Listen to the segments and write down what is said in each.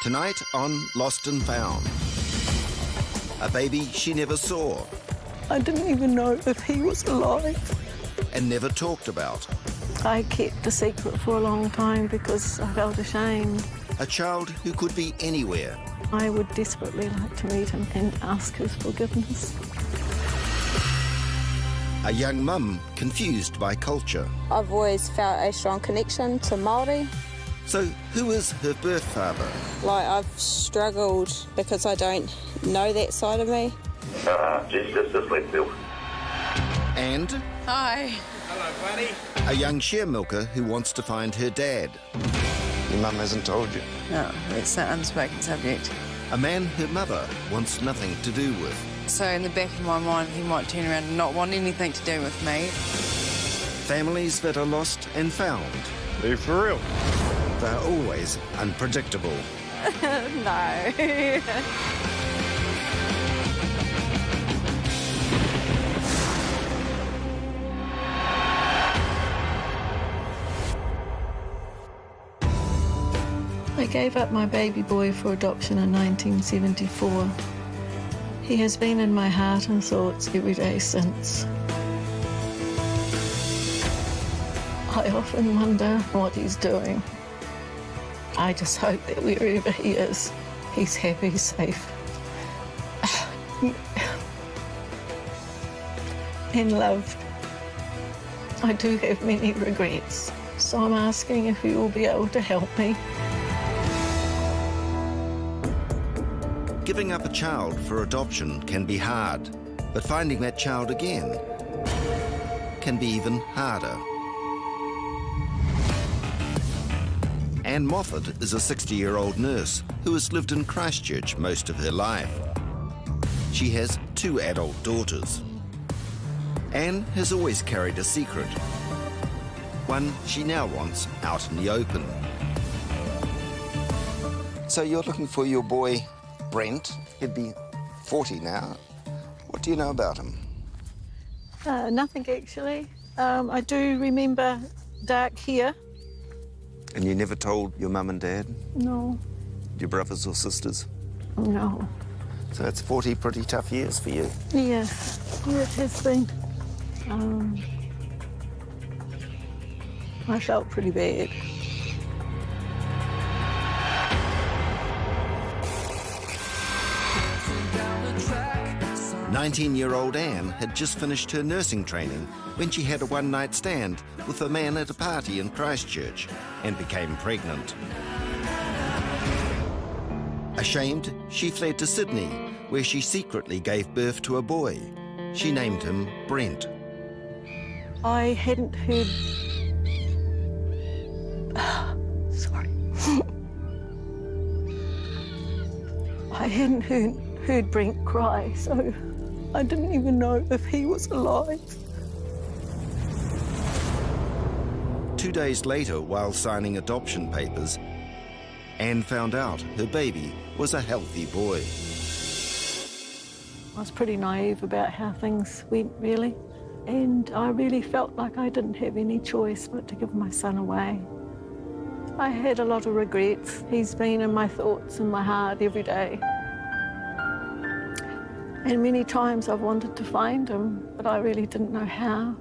Tonight on Lost and Found. A baby she never saw. I didn't even know if he was alive. And never talked about. I kept a secret for a long time because I felt ashamed. A child who could be anywhere. I would desperately like to meet him and ask his forgiveness. A young mum confused by culture. I've always felt a strong connection to Māori. So who is her birth father? Like, I've struggled because I don't know that side of me. Just left field. And Hi. Hello, buddy. a young share milker who wants to find her dad. Your mum hasn't told you? No, it's an unspoken subject. A man her mother wants nothing to do with. So in the back of my mind, he might turn around and not want anything to do with me. Families that are lost and found. Are you for real? They're always unpredictable. No. I gave up my baby boy for adoption in 1974. He has been in my heart and thoughts every day since. I often wonder what he's doing. I just hope that wherever he is, he's happy, safe, and loved. I do have many regrets, so I'm asking if you will be able to help me. Giving up a child for adoption can be hard, but finding that child again can be even harder. Anne Moffat is a 60-year-old nurse who has lived in Christchurch most of her life. She has 2 adult daughters. Anne has always carried a secret, one she now wants out in the open. So you're looking for your boy, Brent. He'd be 40 now. What do you know about him? Nothing, actually. I do remember dark hair. And you never told your mum and dad? No. Your brothers or sisters? No. So that's 40 pretty tough years for you. Yeah, it has been. I felt pretty bad. – 19-year-old Anne had just finished her nursing training when she had a one-night stand with a man at a party in Christchurch and became pregnant. Ashamed, she fled to Sydney, where she secretly gave birth to a boy. She named him Brent. I hadn't heard... Sorry. I hadn't heard Brent cry, so I didn't even know if he was alive. 2 days later, while signing adoption papers, Anne found out her baby was a healthy boy. I was pretty naive about how things went, really, and I really felt like I didn't have any choice but to give my son away. I had a lot of regrets. He's been in my thoughts and my heart every day. And many times I've wanted to find him, but I really didn't know how.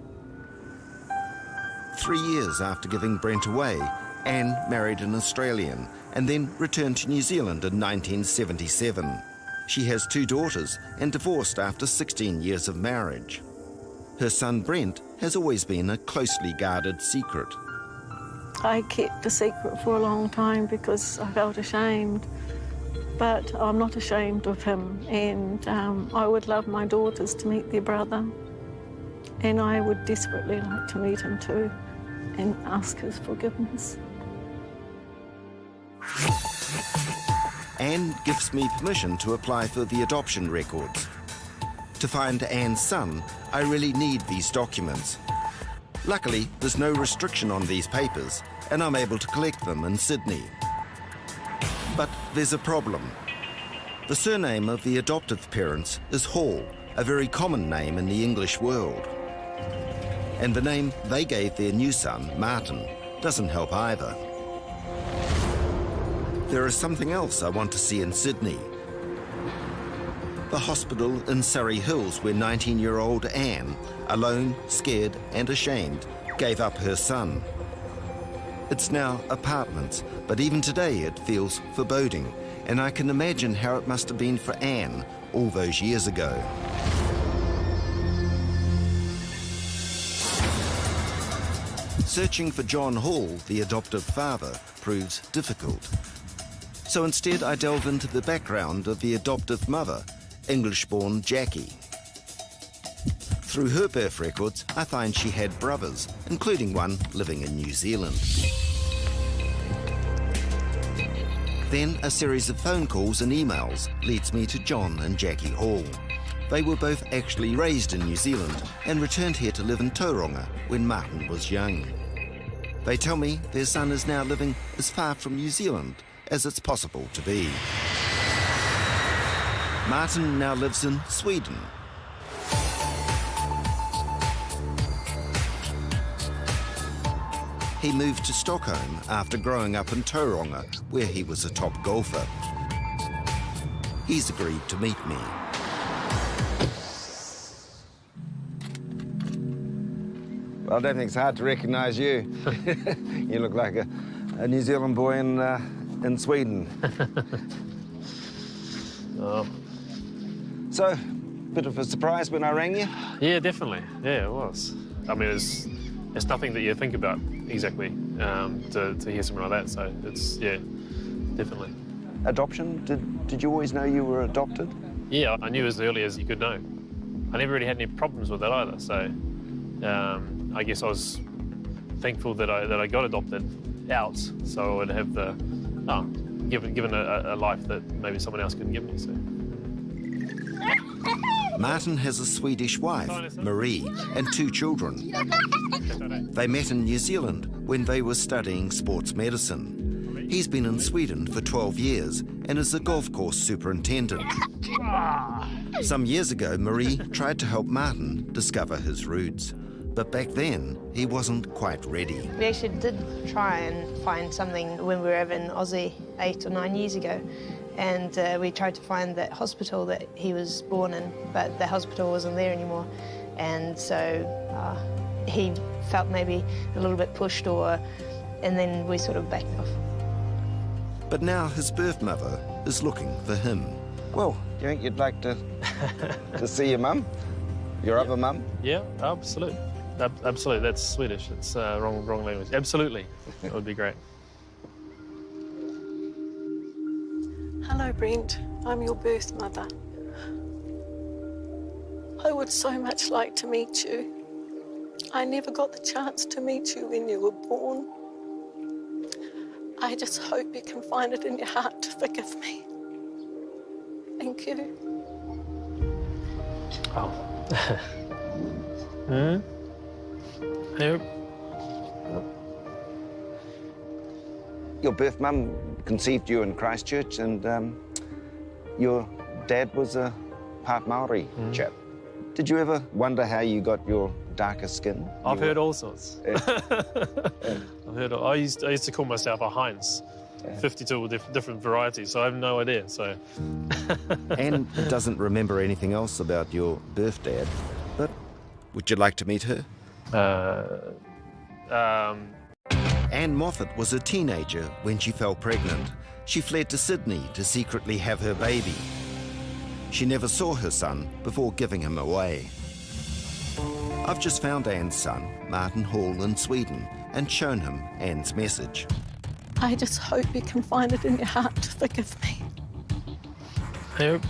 3 years after giving Brent away, Anne married an Australian and then returned to New Zealand in 1977. She has 2 daughters and divorced after 16 years of marriage. Her son Brent has always been a closely guarded secret. I kept a secret for a long time because I felt ashamed. But I'm not ashamed of him, and I would love my daughters to meet their brother. And I would desperately like to meet him too and ask his forgiveness. Anne gives me permission to apply for the adoption records. To find Anne's son, I really need these documents. Luckily, there's no restriction on these papers, and I'm able to collect them in Sydney. But there's a problem. The surname of the adoptive parents is Hall, a very common name in the English world. And the name they gave their new son, Martin, doesn't help either. there is something else I want to see in Sydney. The hospital in Surrey Hills where 19-year-old Anne, alone, scared and ashamed, gave up her son. It's now apartments, but even today it feels foreboding, and I can imagine how it must have been for Anne all those years ago. Searching for John Hall, the adoptive father, proves difficult. So instead I delve into the background of the adoptive mother, English-born Jackie. Through her birth records, I find she had brothers, including one living in New Zealand. Then a series of phone calls and emails leads me to John and Jackie Hall. They were both actually raised in New Zealand and returned here to live in Tauranga when Martin was young. They tell me their son is now living as far from New Zealand as it's possible to be. Martin now lives in Sweden. He moved to Stockholm after growing up in Tauranga, where he was a top golfer. He's agreed to meet me. Well, I don't think it's hard to recognise you. You look like a New Zealand boy in Sweden. Oh. So, bit of a surprise when I rang you? Yeah, definitely. Yeah, it was. I mean, it's nothing that you think about exactly to hear something like that. So it's, yeah, definitely. Adoption? Did you always know you were adopted? Yeah, I knew as early as you could know. I never really had any problems with that either. So I guess I was thankful that I got adopted out, so I would have the given a life that maybe someone else couldn't give me. So. Martin has a Swedish wife, Mauri, and 2 children. They met in New Zealand when they were studying sports medicine. He's been in Sweden for 12 years and is a golf course superintendent. Some years ago, Marie tried to help Martin discover his roots. But back then, he wasn't quite ready. We actually did try and find something when we were over in Aussie 8 or 9 years ago. And we tried to find that hospital that he was born in, but the hospital wasn't there anymore. And so he felt maybe a little bit pushed, and then we sort of backed off. But now his birth mother is looking for him. Well, do you think you'd like to see your mum? Your other mum? Yeah, absolutely. Absolutely, that's Swedish. It's wrong language. Absolutely, that would be great. Hello, Brent. I'm your birth mother. I would so much like to meet you. I never got the chance to meet you when you were born. I just hope you can find it in your heart to forgive me. Thank you. Oh. Here. Your birth mum conceived you in Christchurch, and your dad was a part Maori chap. Did you ever wonder how you got your darker skin? I've heard all sorts. Yeah. I've heard. I used to call myself a Heinz. 52 different varieties, so I have no idea. So. Anne doesn't remember anything else about your birth dad, but would you like to meet her? Anne Moffat was a teenager when she fell pregnant. She fled to Sydney to secretly have her baby. She never saw her son before giving him away. I've just found Anne's son, Martin Hall, in Sweden, and shown him Anne's message. I just hope you can find it in your heart to forgive me. Here.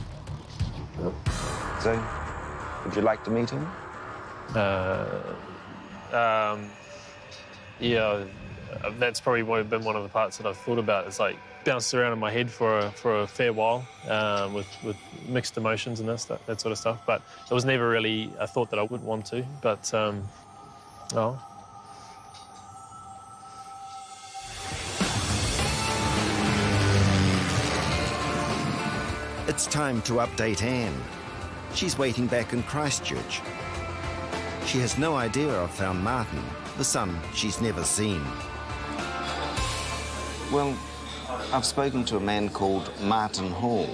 So, would you like to meet him? Yeah, that's probably been one of the parts that I've thought about. It's like bounced around in my head for a fair while with mixed emotions and that sort of stuff. But it was never really a thought that I would want to. But oh. It's time to update Anne. She's waiting back in Christchurch. She has no idea I've found Martin, the son she's never seen. Well, I've spoken to a man called Martin Hall,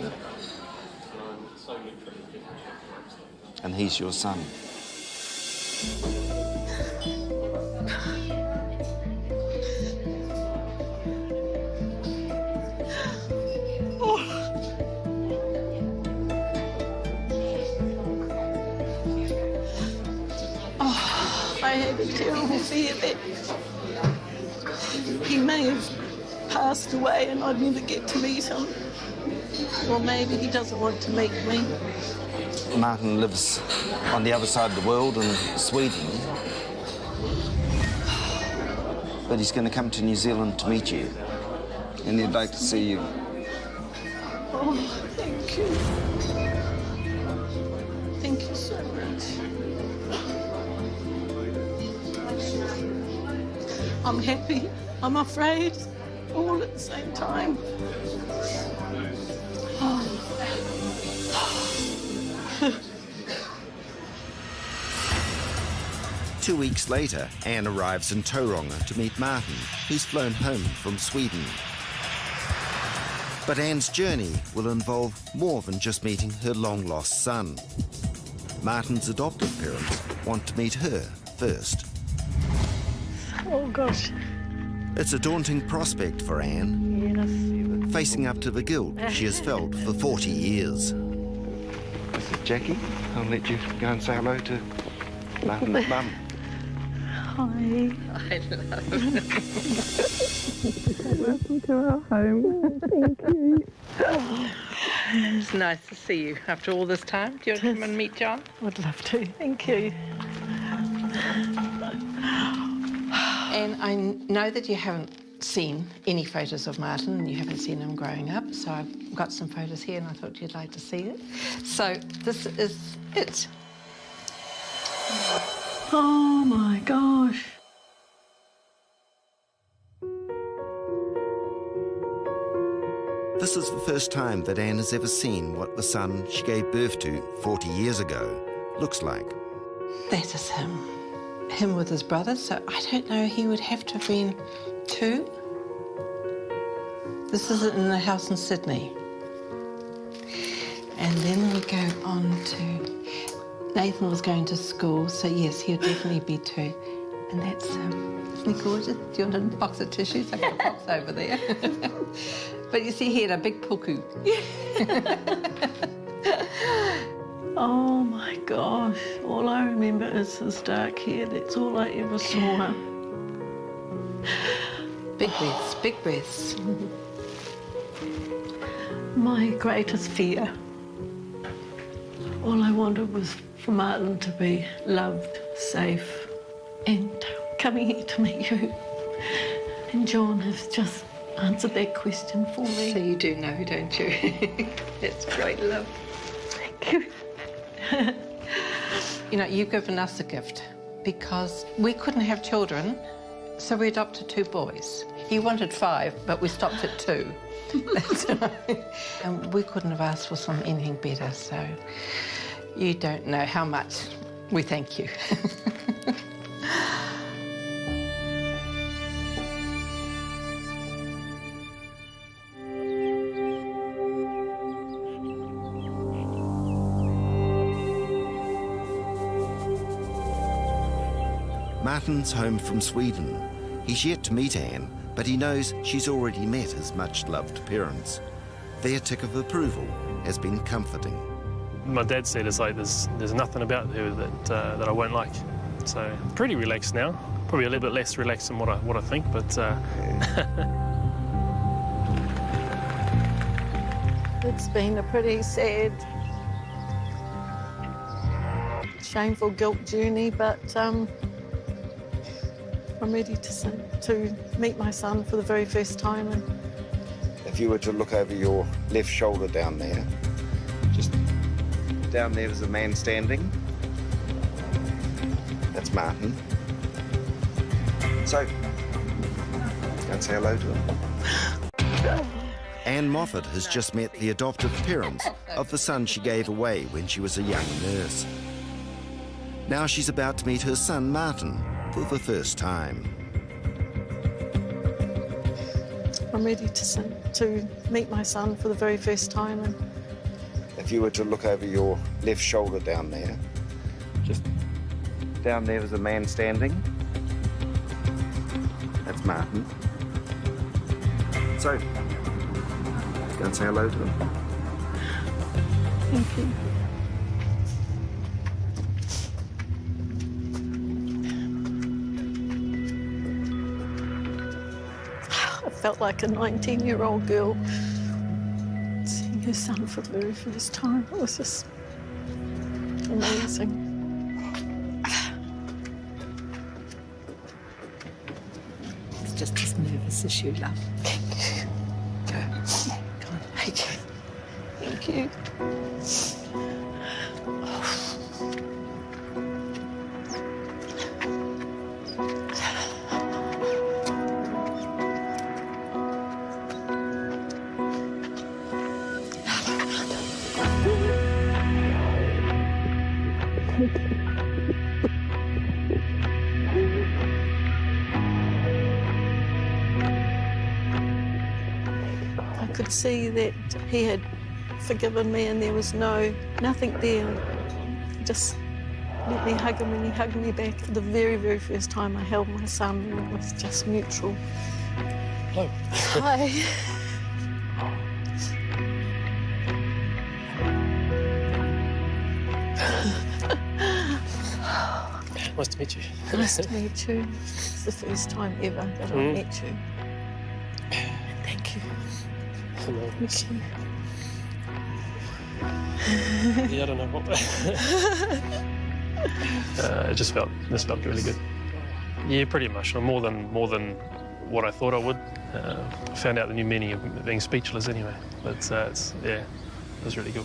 and he's your son. I had a terrible fear that he may have passed away and I'd never get to meet him. Or maybe he doesn't want to meet me. Martin lives on the other side of the world in Sweden. But he's going to come to New Zealand to meet you. And he'd like to see you. Oh, thank you. Thank you so much. I'm happy, I'm afraid, all at the same time. Oh. 2 weeks later, Anne arrives in Tauranga to meet Martin, who's flown home from Sweden. But Anne's journey will involve more than just meeting her long-lost son. Martin's adoptive parents want to meet her first. Oh, gosh. It's a daunting prospect for Anne, Yes. facing up to the guilt she has felt for 40 years. This is Jackie. I'll let you go and say hello to Martin's mum. Hi. I love it. Welcome to our home. Thank you. It's nice to see you after all this time. Do you want to come and meet John? Would love to. Thank you. And I know that you haven't seen any photos of Martin and you haven't seen him growing up, so I've got some photos here and I thought you'd like to see it. So this is it. Oh, my gosh. This is the first time that Anne has ever seen what the son she gave birth to 40 years ago looks like. That is him. Him with his brother, so I don't know, he would have to have been 2. This is in the house in Sydney. And then we go on to... Nathan was going to school, so yes, he'll definitely be 2. And that's him. Isn't he gorgeous? Do you want a box of tissues? I've got a box over there. But you see, he had a big puku. Oh, my gosh. All I remember is his dark hair. That's all I ever saw. Big breaths, big breaths. My greatest fear. All I wanted was for Martin to be loved, safe, and coming here to meet you. And John has just answered that question for me. So you do know, don't you? That's great love. Thank you. You know, you've given us a gift because we couldn't have children, so we adopted 2 boys. He wanted 5, but we stopped at 2. That's right. And we couldn't have asked for anything better, so you don't know how much we thank you. Martin's home from Sweden. He's yet to meet Anne, but he knows she's already met his much-loved parents. Their tick of approval has been comforting. My dad said it's like there's nothing about her that I won't like. So pretty relaxed now. Probably a little bit less relaxed than what I think, but. It's been a pretty sad, shameful guilt journey, but I'm ready to meet my son for the very first time. And If you were to look over your left shoulder down there, just down there is a man standing. That's Martin. So, go and say hello to him. Anne Moffat has just met the adoptive parents of the son she gave away when she was a young nurse. Now she's about to meet her son, Martin, for the first time. I'm I'm ready to meet my son for the very first time. And If you were to look over your left shoulder down there, just down there was a man standing. That's Martin. So, go and say hello to him. thank you. I felt like a 19-year-old girl seeing her son for the very first time. It was just amazing. It's just as nervous as you, love. Go. Go on. Thank you. Thank you. I could see that he had forgiven me and there was nothing there. He just let me hug him and he hugged me back. For the very, very first time I held my son, it was just mutual. Hello. Hi. Nice to meet you. Nice to meet you. It's the first time ever that I met you. Thank you. Hello. Thank you. Yeah, I don't know what. This felt really good. Yeah, pretty emotional, more than what I thought I would. I found out the new meaning of being speechless anyway. But it was really good.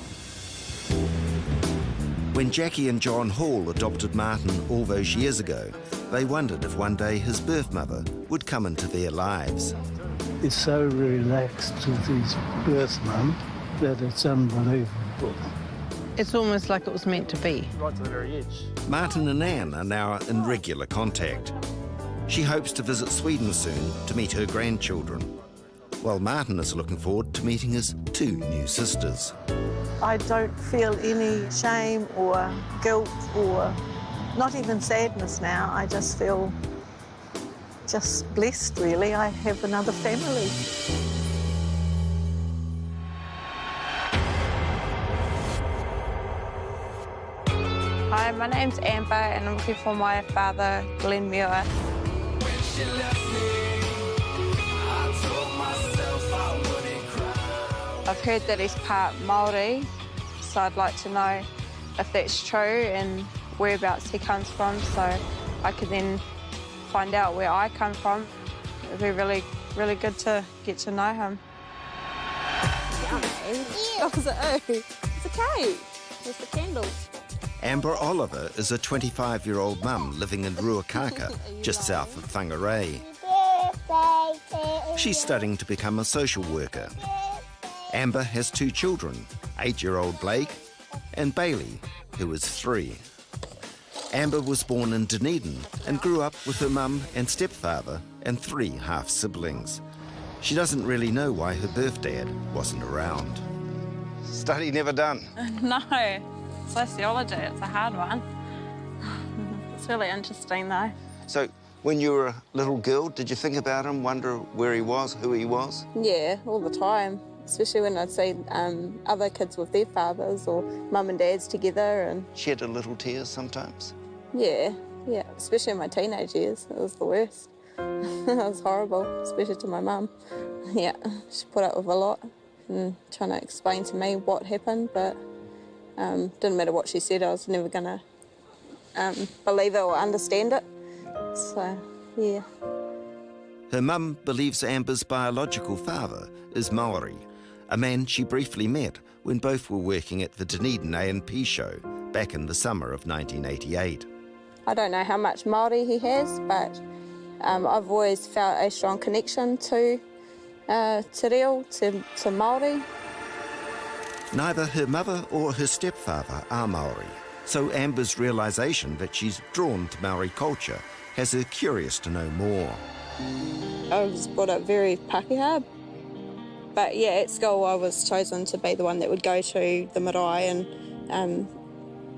When Jackie and John Hall adopted Martin all those years ago, they wondered if one day his birth mother would come into their lives. It's so relaxed with his birth mum that it's unbelievable. It's almost like it was meant to be. Right to the very edge. Martin and Anne are now in regular contact. She hopes to visit Sweden soon to meet her grandchildren, while Martin is looking forward to meeting his 2 new sisters. I don't feel any shame or guilt or not even sadness now. I just feel just blessed, really. I have another family. Hi, my name's Ember and I'm looking for my father, Glan Muler. I've heard that he's part Māori, so I'd like to know if that's true and whereabouts he comes from, so I can then find out where I come from. It'd be really, really good to get to know him. Yummy. What's it? It's a cake. It's the candles. Amber Oliver is a 25-year-old mum living in Ruakaka, just south of Whangarei. She's studying to become a social worker. Amber has 2 children, 8-year-old Blake and Bailey, who is 3. Amber was born in Dunedin and grew up with her mum and stepfather and 3 half-siblings. She doesn't really know why her birth dad wasn't around. Study never done. No, sociology, it's a hard one. It's really interesting though. So, when you were a little girl, did you think about him, wonder where he was, who he was? Yeah, all the time. Especially when I'd see other kids with their fathers or mum and dads together. And Shed a little tears sometimes? yeah, especially in my teenage years. It was the worst. It was horrible, especially to my mum. Yeah, she put up with a lot and trying to explain to me what happened, but didn't matter what she said, I was never going to believe it or understand it. So, yeah. Her mum believes Amber's biological father is Mauri, a man she briefly met when both were working at the Dunedin A&P show back in the summer of 1988. I don't know how much Māori he has, but I've always felt a strong connection to te reo, to Māori. Neither her mother or her stepfather are Maori, so Amber's realisation that she's drawn to Maori culture has her curious to know more. I was brought up very Pakeha. But yeah, at school I was chosen to be the one that would go to the marae and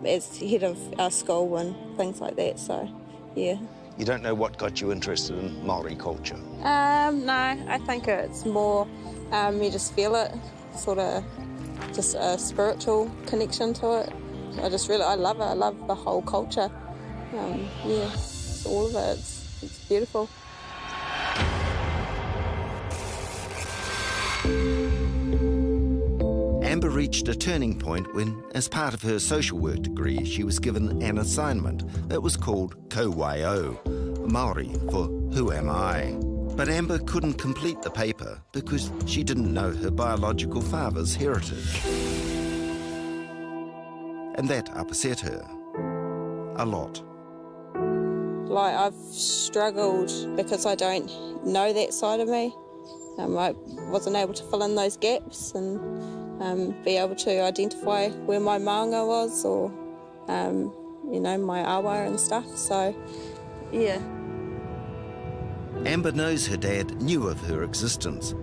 as head of our school and things like that, so yeah. You don't know what got you interested in Māori culture? No, I think it's more, you just feel it, sort of just a spiritual connection to it. I love it, I love the whole culture. Yeah, it's all of it, it's beautiful. Ember reached a turning point when, as part of her social work degree, she was given an assignment that was called Ko Waio, Māori for Who Am I? But Ember couldn't complete the paper because she didn't know her biological father's heritage. And that upset her a lot. Like, I've struggled because I don't know that side of me. I wasn't able to fill in those gaps and be able to identify where my maunga was or, you know, my awa and stuff, so, yeah. Ember knows her dad knew of her existence.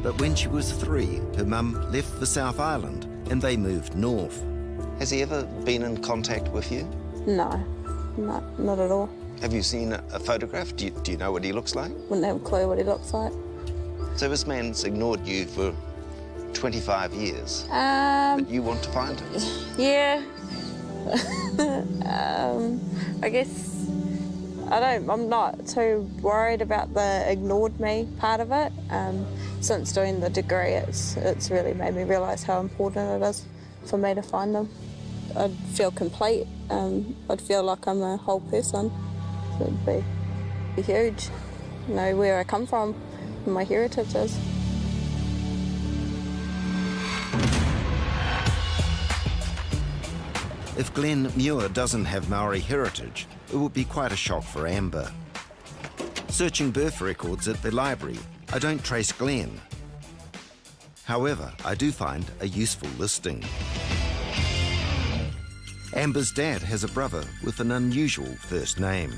But when she was 3, her mum left for South Island and they moved north. Has he ever been in contact with you? No, not at all. Have you seen a photograph? Do you know what he looks like? Wouldn't have a clue what he looks like. So this man's ignored you for 25 years, but you want to find him? Yeah. I guess I'm not too worried about the ignored me part of it. Since doing the degree, it's really made me realise how important it is for me to find them. I'd feel complete. I'd feel like I'm a whole person. So it'd be huge. You know, where I come from, and my heritage is. If Glan Muler doesn't have Maori heritage, it would be quite a shock for Ember. Searching birth records at the library, I don't trace Glen. However, I do find a useful listing. Amber's dad has a brother with an unusual first name.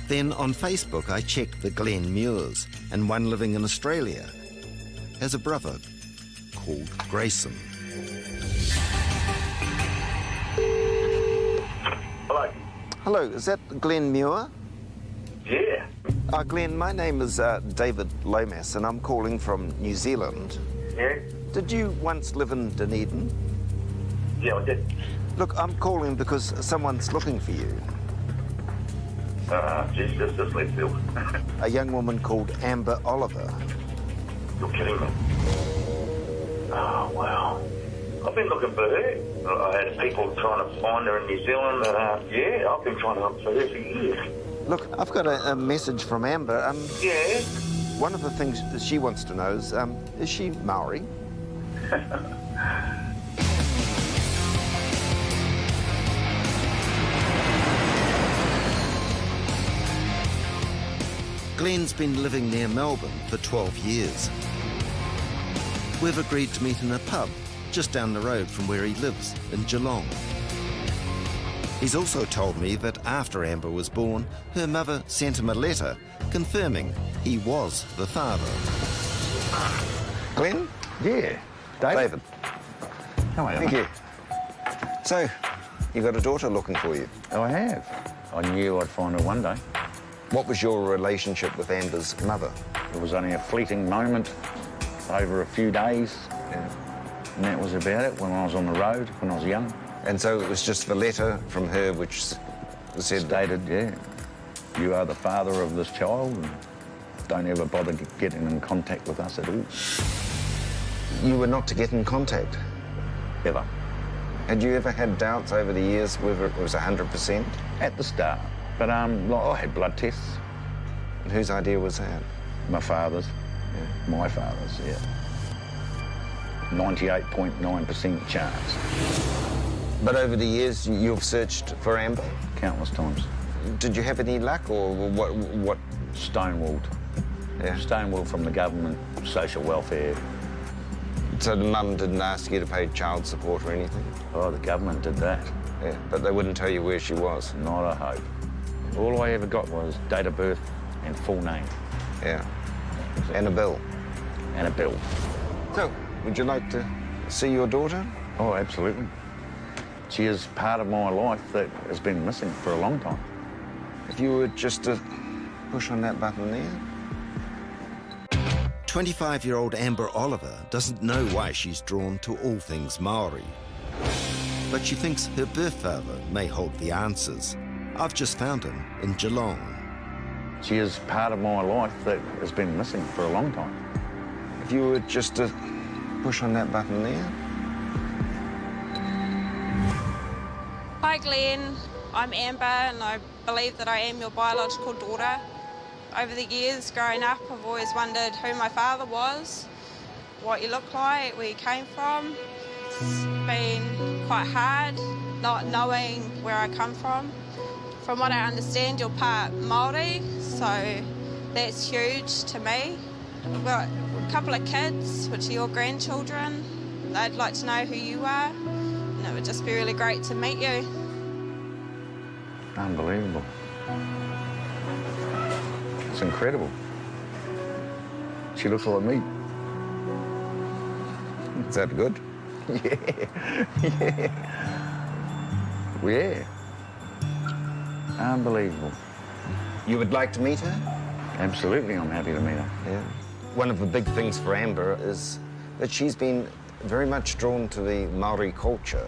Then on Facebook, I check the Glan Mulers, and one living in Australia has a brother called Grayson. Hello. Hello, is that Glan Muler? Yeah. Glenn, my name is David Lomas, and I'm calling from New Zealand. Yeah? Did you once live in Dunedin? Yeah, I did. Look, I'm calling because someone's looking for you. Geez, this is left field. A young woman called Amber Oliver. You're kidding me. Oh, wow. I've been looking for her. I had people trying to find her in New Zealand. Yeah, I've been trying to look for her for years. Look, I've got a message from Amber. Yeah? One of the things that she wants to know is she Maori? Glen's been living near Melbourne for 12 years. We've agreed to meet in a pub just down the road from where he lives in Geelong. He's also told me that after Amber was born, her mother sent him a letter confirming he was the father. Glenn? Yeah. David. How are you? Thank you. So, you got a daughter looking for you? Oh, I have. I knew I'd find her one day. What was your relationship with Amber's mother? It was only a fleeting moment over a few days. Yeah. And that was about it when I was on the road, when I was young. And so it was just the letter from her which said... Stated, yeah, you are the father of this child and don't ever bother getting in contact with us at all. You were not to get in contact? Ever. Had you ever had doubts over the years whether it was 100%? At the start. But like, I had blood tests. And whose idea was that? My father's. Yeah. My father's, yeah. 98.9% chance. But over the years, you've searched for Amber? Countless times. Did you have any luck, or what? Stonewalled. Yeah. Stonewalled from the government, social welfare. So the mum didn't ask you to pay child support or anything? Oh, the government did that. Yeah, but they wouldn't tell you where she was? Not a hope. All I ever got was date of birth and full name. Yeah. And a bill. And a bill. So, would you like to see your daughter? Oh, absolutely. She is part of my life that has been missing for a long time. If you were just to push on that button there. 25-year-old Amber Oliver doesn't know why she's drawn to all things Māori. But she thinks her birth father may hold the answers. I've just found him in Geelong. She is part of my life that has been missing for a long time. If you were just to push on that button there. Hi Glenn, I'm Amber and I believe that I am your biological daughter. Over the years growing up, I've always wondered who my father was, what you look like, where you came from. It's been quite hard not knowing where I come from. From what I understand, you're part Māori, so that's huge to me. I've got a couple of kids, which are your grandchildren. They'd like to know who you are, and it would just be really great to meet you. Unbelievable. It's incredible. She looks like me. Is that good? Yeah. Yeah. Unbelievable. You would like to meet her? Absolutely, I'm happy to meet her. Yeah. One of the big things for Amber is that she's been very much drawn to the Māori culture,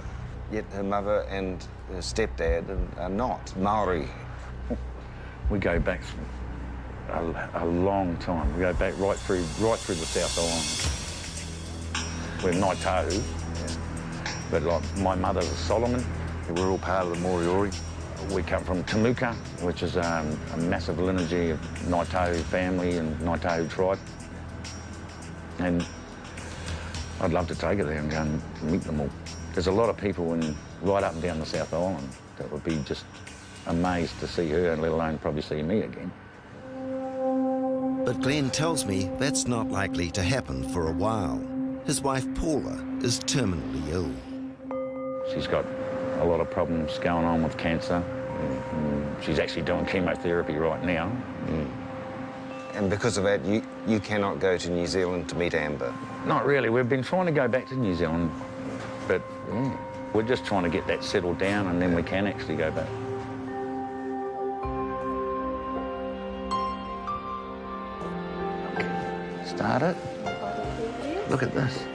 yet her mother and her stepdad are not Māori. We go back a long time. We go back right through the South Island. We're Ngāi Tahu, yeah. But like my mother's a Solomon. We're all part of the Moriori. We come from Temuka, which is a massive lineage of Ngāi Tahu family and Ngāi Tahu tribe. And I'd love to take her there and go and meet them all. There's a lot of people right up and down the South Island that would be just amazed to see her, let alone probably see me again. But Glenn tells me that's not likely to happen for a while. His wife Paula is terminally ill. She's got a lot of problems going on with cancer. She's actually doing chemotherapy right now. And because of that, you cannot go to New Zealand to meet Amber? Not really. We've been trying to go back to New Zealand, but yeah, we're just trying to get that settled down and then we can actually go back. Start it. Look at this.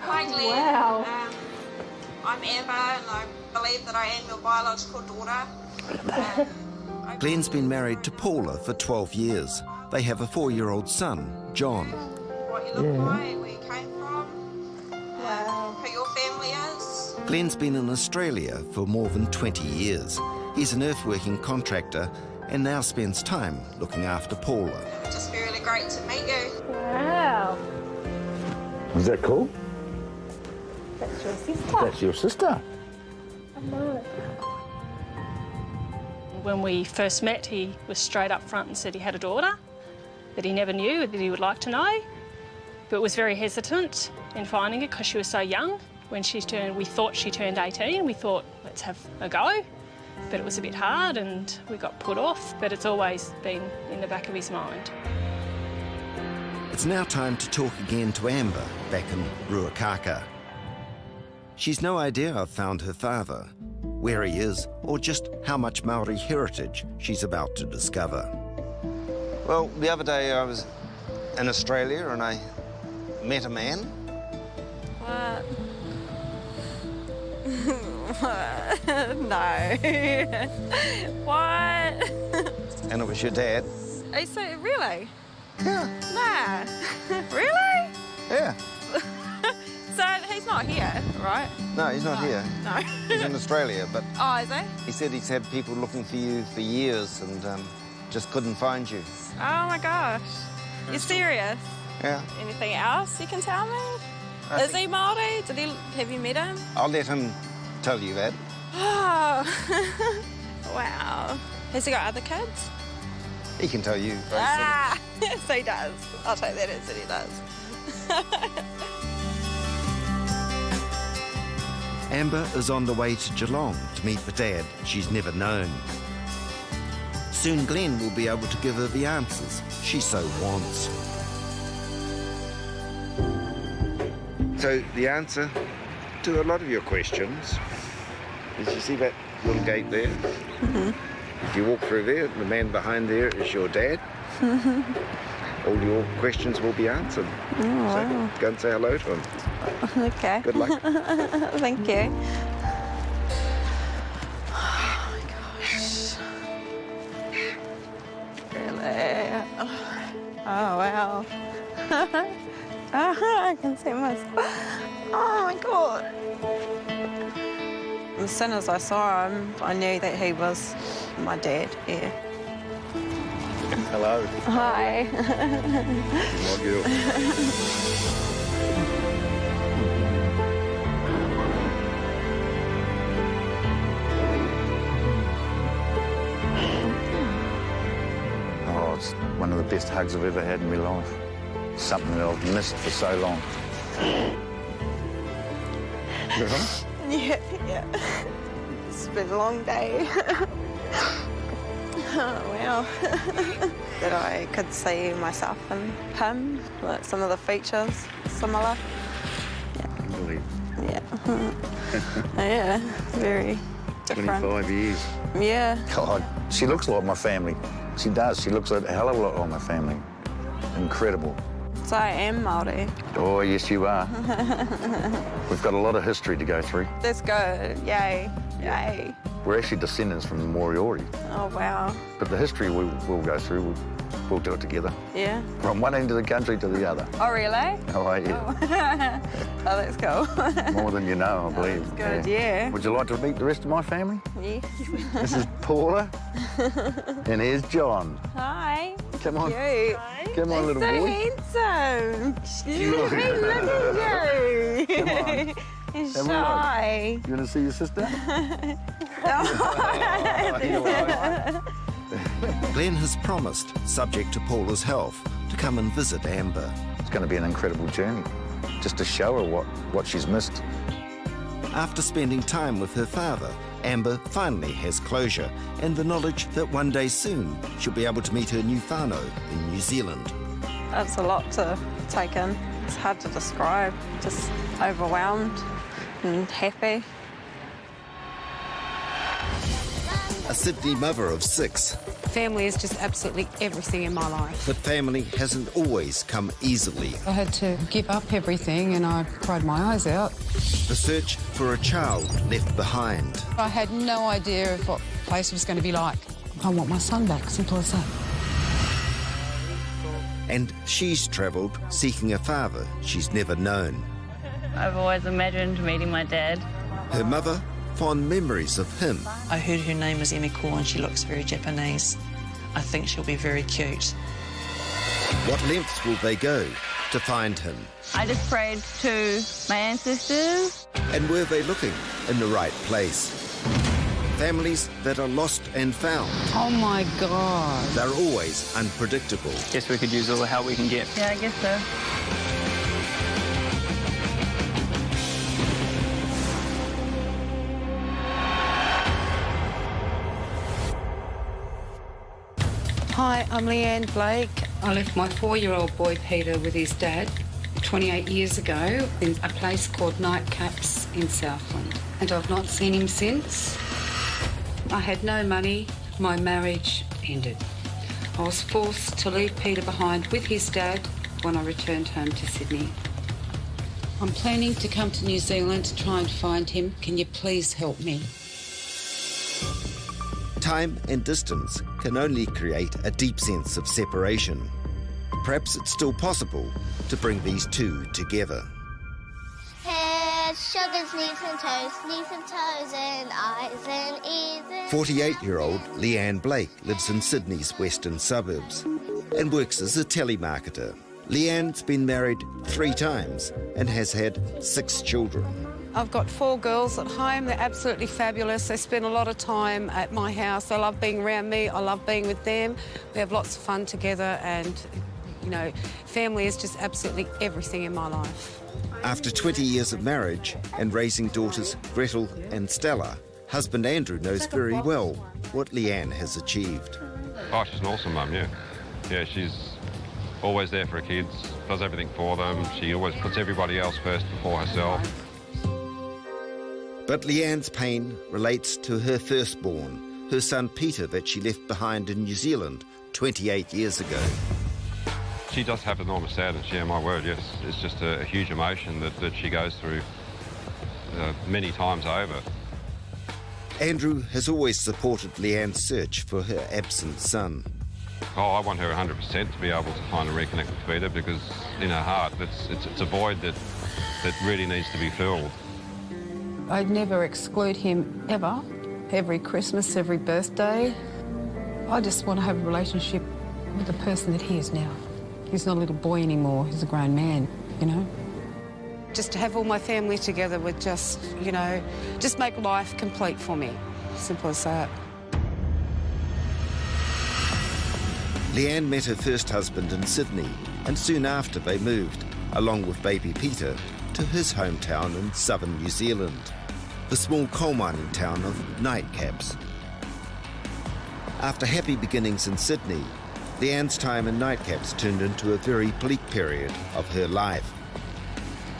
Hi Glenn. Wow. I'm Ember and I believe that I am your biological daughter. Glenn's been married to Paula for 12 years. They have a 4-year-old son, John. What you look like, where you came from, who your family is. Glenn's been in Australia for more than 20 years. He's an earthworking contractor and now spends time looking after Paula. It would just be really great to meet you. Wow. Is that cool? That's your sister. That's your sister. I know. When we first met, he was straight up front and said he had a daughter that he never knew, that he would like to know, but was very hesitant in finding it because she was so young. When we thought she turned 18, we thought, let's have a go. But it was a bit hard and we got put off, but it's always been in the back of his mind. It's now time to talk again to Amber back in Ruakaka. She's no idea I've found her father, where he is, or just how much Māori heritage she's about to discover. Well, the other day I was in Australia and I met a man. What? No. What? And it was your dad. Are you so, really? Yeah. Nah. Really? Yeah. So he's not here, right? No, he's not here. No. He's in Australia, but... Oh, is he? He said he's had people looking for you for years and just couldn't find you. Oh my gosh. You're serious? Yeah. Anything else you can tell me? Is he Māori? Have you met him? I'll let him tell you that. Oh. Wow. Has he got other kids? He can tell you. Ah, yes, he does. I'll take that as he does. Amber is on the way to Geelong to meet the dad she's never known. Soon Glen will be able to give her the answers she so wants. So the answer to a lot of your questions is, you see that little gate there? If you walk through there, the man behind there is your dad. All your questions will be answered. Oh, wow. So go and say hello to him. Okay. Good luck. Thank you. Really? Oh, wow. I can see myself. Oh, my God. As soon as I saw him, I knew that he was my dad, yeah. Hello. Hi. My girl. Oh, it's one of the best hugs I've ever had in my life. Something that I've missed for so long. You all right? Yeah. It's been a long day. Oh, wow. That I could see myself in him, like some of the features similar. Yeah. Yeah, very different. 25 years. Yeah. God, she looks like my family. She does. She looks a hell of a lot like my family. Incredible. So I am Māori. Oh, yes, you are. We've got a lot of history to go through. That's good. Yay. Yay. We're actually descendants from the Māori. Oh, wow. But the history we'll go through, we'll do it together. Yeah. From one end of the country to the other. Oh, really? Oh, yeah. Oh, that's cool. More than you know, I believe. That's good, yeah. Would you like to meet the rest of my family? Yes. This is Paula. And here's John. Hi. Come on. Cute. Come on, little boy. So handsome. Look at you. Come on. He's Have a shy. look. You want to see your sister? Glen has promised, subject to Paula's health, to come and visit Ember. It's going to be an incredible journey, just to show her what she's missed. After spending time with her father, Ember finally has closure and the knowledge that one day soon she'll be able to meet her new whanau in New Zealand. That's a lot to take in. It's hard to describe. Just overwhelmed and happy. A Sydney mother of 6. Family is just absolutely everything in my life. But family hasn't always come easily. I had to give up everything and I cried my eyes out. The search for a child left behind. I had no idea of what the place was going to be like. I want my son back, simple as that. And she's travelled seeking a father she's never known. I've always imagined meeting my dad. Her mother, fond memories of him. I heard her name was Emiko and she looks very Japanese. I think she'll be very cute. What lengths will they go to find him? I just prayed to my ancestors. And were they looking in the right place? Families that are lost and found. Oh, my God. They're always unpredictable. Guess we could use all the help we can get. Yeah, I guess so. Hi, I'm Lyan Blake. I left my 4-year-old boy Peter with his dad 28 years ago in a place called Nightcaps in Southland, and I've not seen him since. I had no money. My marriage ended. I was forced to leave Peter behind with his dad when I returned home to Sydney. I'm planning to come to New Zealand to try and find him. Can you please help me? Time and distance can only create a deep sense of separation. Perhaps it's still possible to bring these two together. Head, shoulders, knees and toes and eyes and ears and... 48-year-old Lyan Blake lives in Sydney's western suburbs and works as a telemarketer. Leanne's been married 3 times and has had 6 children. I've got 4 girls at home. They're absolutely fabulous. They spend a lot of time at my house. They love being around me. I love being with them. We have lots of fun together and, you know, family is just absolutely everything in my life. After 20 years of marriage and raising daughters Gretel and Stella, husband Andrew knows very well what Lyan has achieved. Oh, she's an awesome mum, yeah. Yeah, she's always there for her kids, does everything for them. She always puts everybody else first before herself. But Leanne's pain relates to her firstborn, her son Peter, that she left behind in New Zealand 28 years ago. She does have enormous sadness, yeah, my word, yes. It's just a huge emotion that she goes through many times over. Andrew has always supported Leanne's search for her absent son. Oh, I want her 100% to be able to find and reconnect with Peter, because in her heart, it's a void that really needs to be filled. I'd never exclude him ever. Every Christmas, every birthday. I just want to have a relationship with the person that he is now. He's not a little boy anymore, he's a grown man, you know. Just to have all my family together would just, you know, just make life complete for me. Simple as that. Leanne met her first husband in Sydney, and soon after they moved, along with baby Peter, to his hometown in southern New Zealand, the small coal mining town of Nightcaps. After happy beginnings in Sydney, Leanne's time in Nightcaps turned into a very bleak period of her life.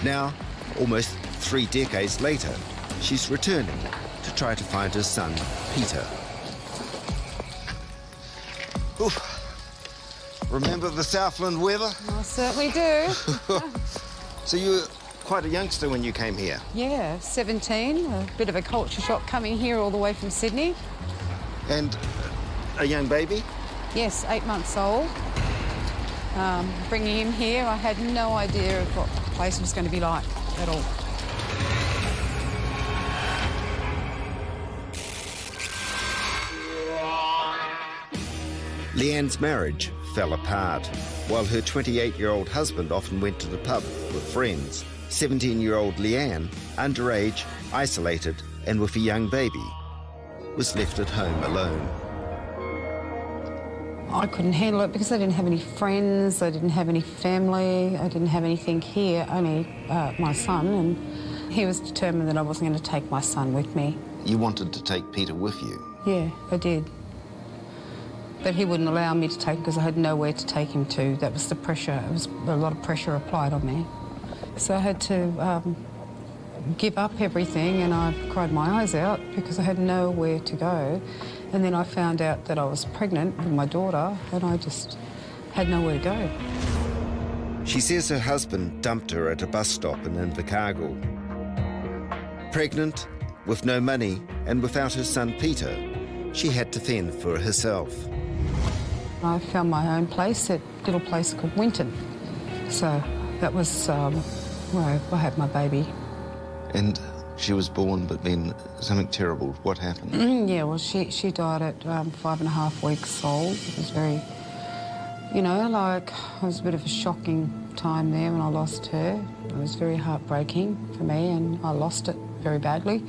Now, almost 3 decades later, she's returning to try to find her son, Peter. Oof. Remember the Southland weather? I certainly do. So you were quite a youngster when you came here? Yeah, 17, a bit of a culture shock coming here all the way from Sydney. And a young baby? Yes, 8 months old. Bringing him here, I had no idea of what the place was going to be like at all. Leanne's marriage fell apart. While her 28-year-old husband often went to the pub with friends, 17-year-old Leanne, underage, isolated, and with a young baby, was left at home alone. I couldn't handle it because I didn't have any friends, I didn't have any family, I didn't have anything here, only my son, and he was determined that I wasn't going to take my son with me. You wanted to take Peter with you? Yeah, I did. But he wouldn't allow me to take him because I had nowhere to take him to. That was the pressure. It was a lot of pressure applied on me. So I had to give up everything, and I cried my eyes out because I had nowhere to go. And then I found out that I was pregnant with my daughter, and I just had nowhere to go. She says her husband dumped her at a bus stop in Invercargill. Pregnant, with no money, and without her son Peter, she had to fend for herself. I found my own place, a little place called Winton. So that was where I had my baby. And she was born, but then something terrible. What happened? Yeah, well, she died at 5.5 weeks old. It was very, you know, like, it was a bit of a shocking time there when I lost her. It was very heartbreaking for me, and I lost it very badly.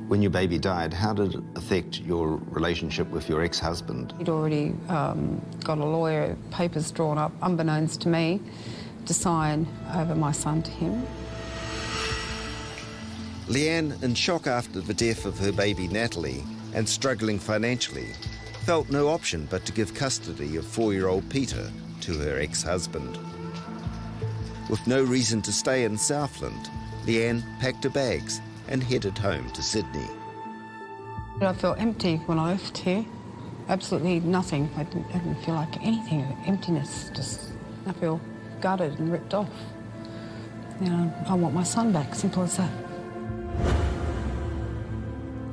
When your baby died, how did it affect your relationship with your ex-husband? He'd already got a lawyer, papers drawn up, unbeknownst to me, to sign over my son to him. Leanne, in shock after the death of her baby Natalie and struggling financially, felt no option but to give custody of 4-year-old Peter to her ex-husband. With no reason to stay in Southland, Leanne packed her bags and headed home to Sydney. I felt empty when I left here. Absolutely nothing. I didn't feel like anything. Emptiness. Just, I feel gutted and ripped off. You know, I want my son back. Simple as that.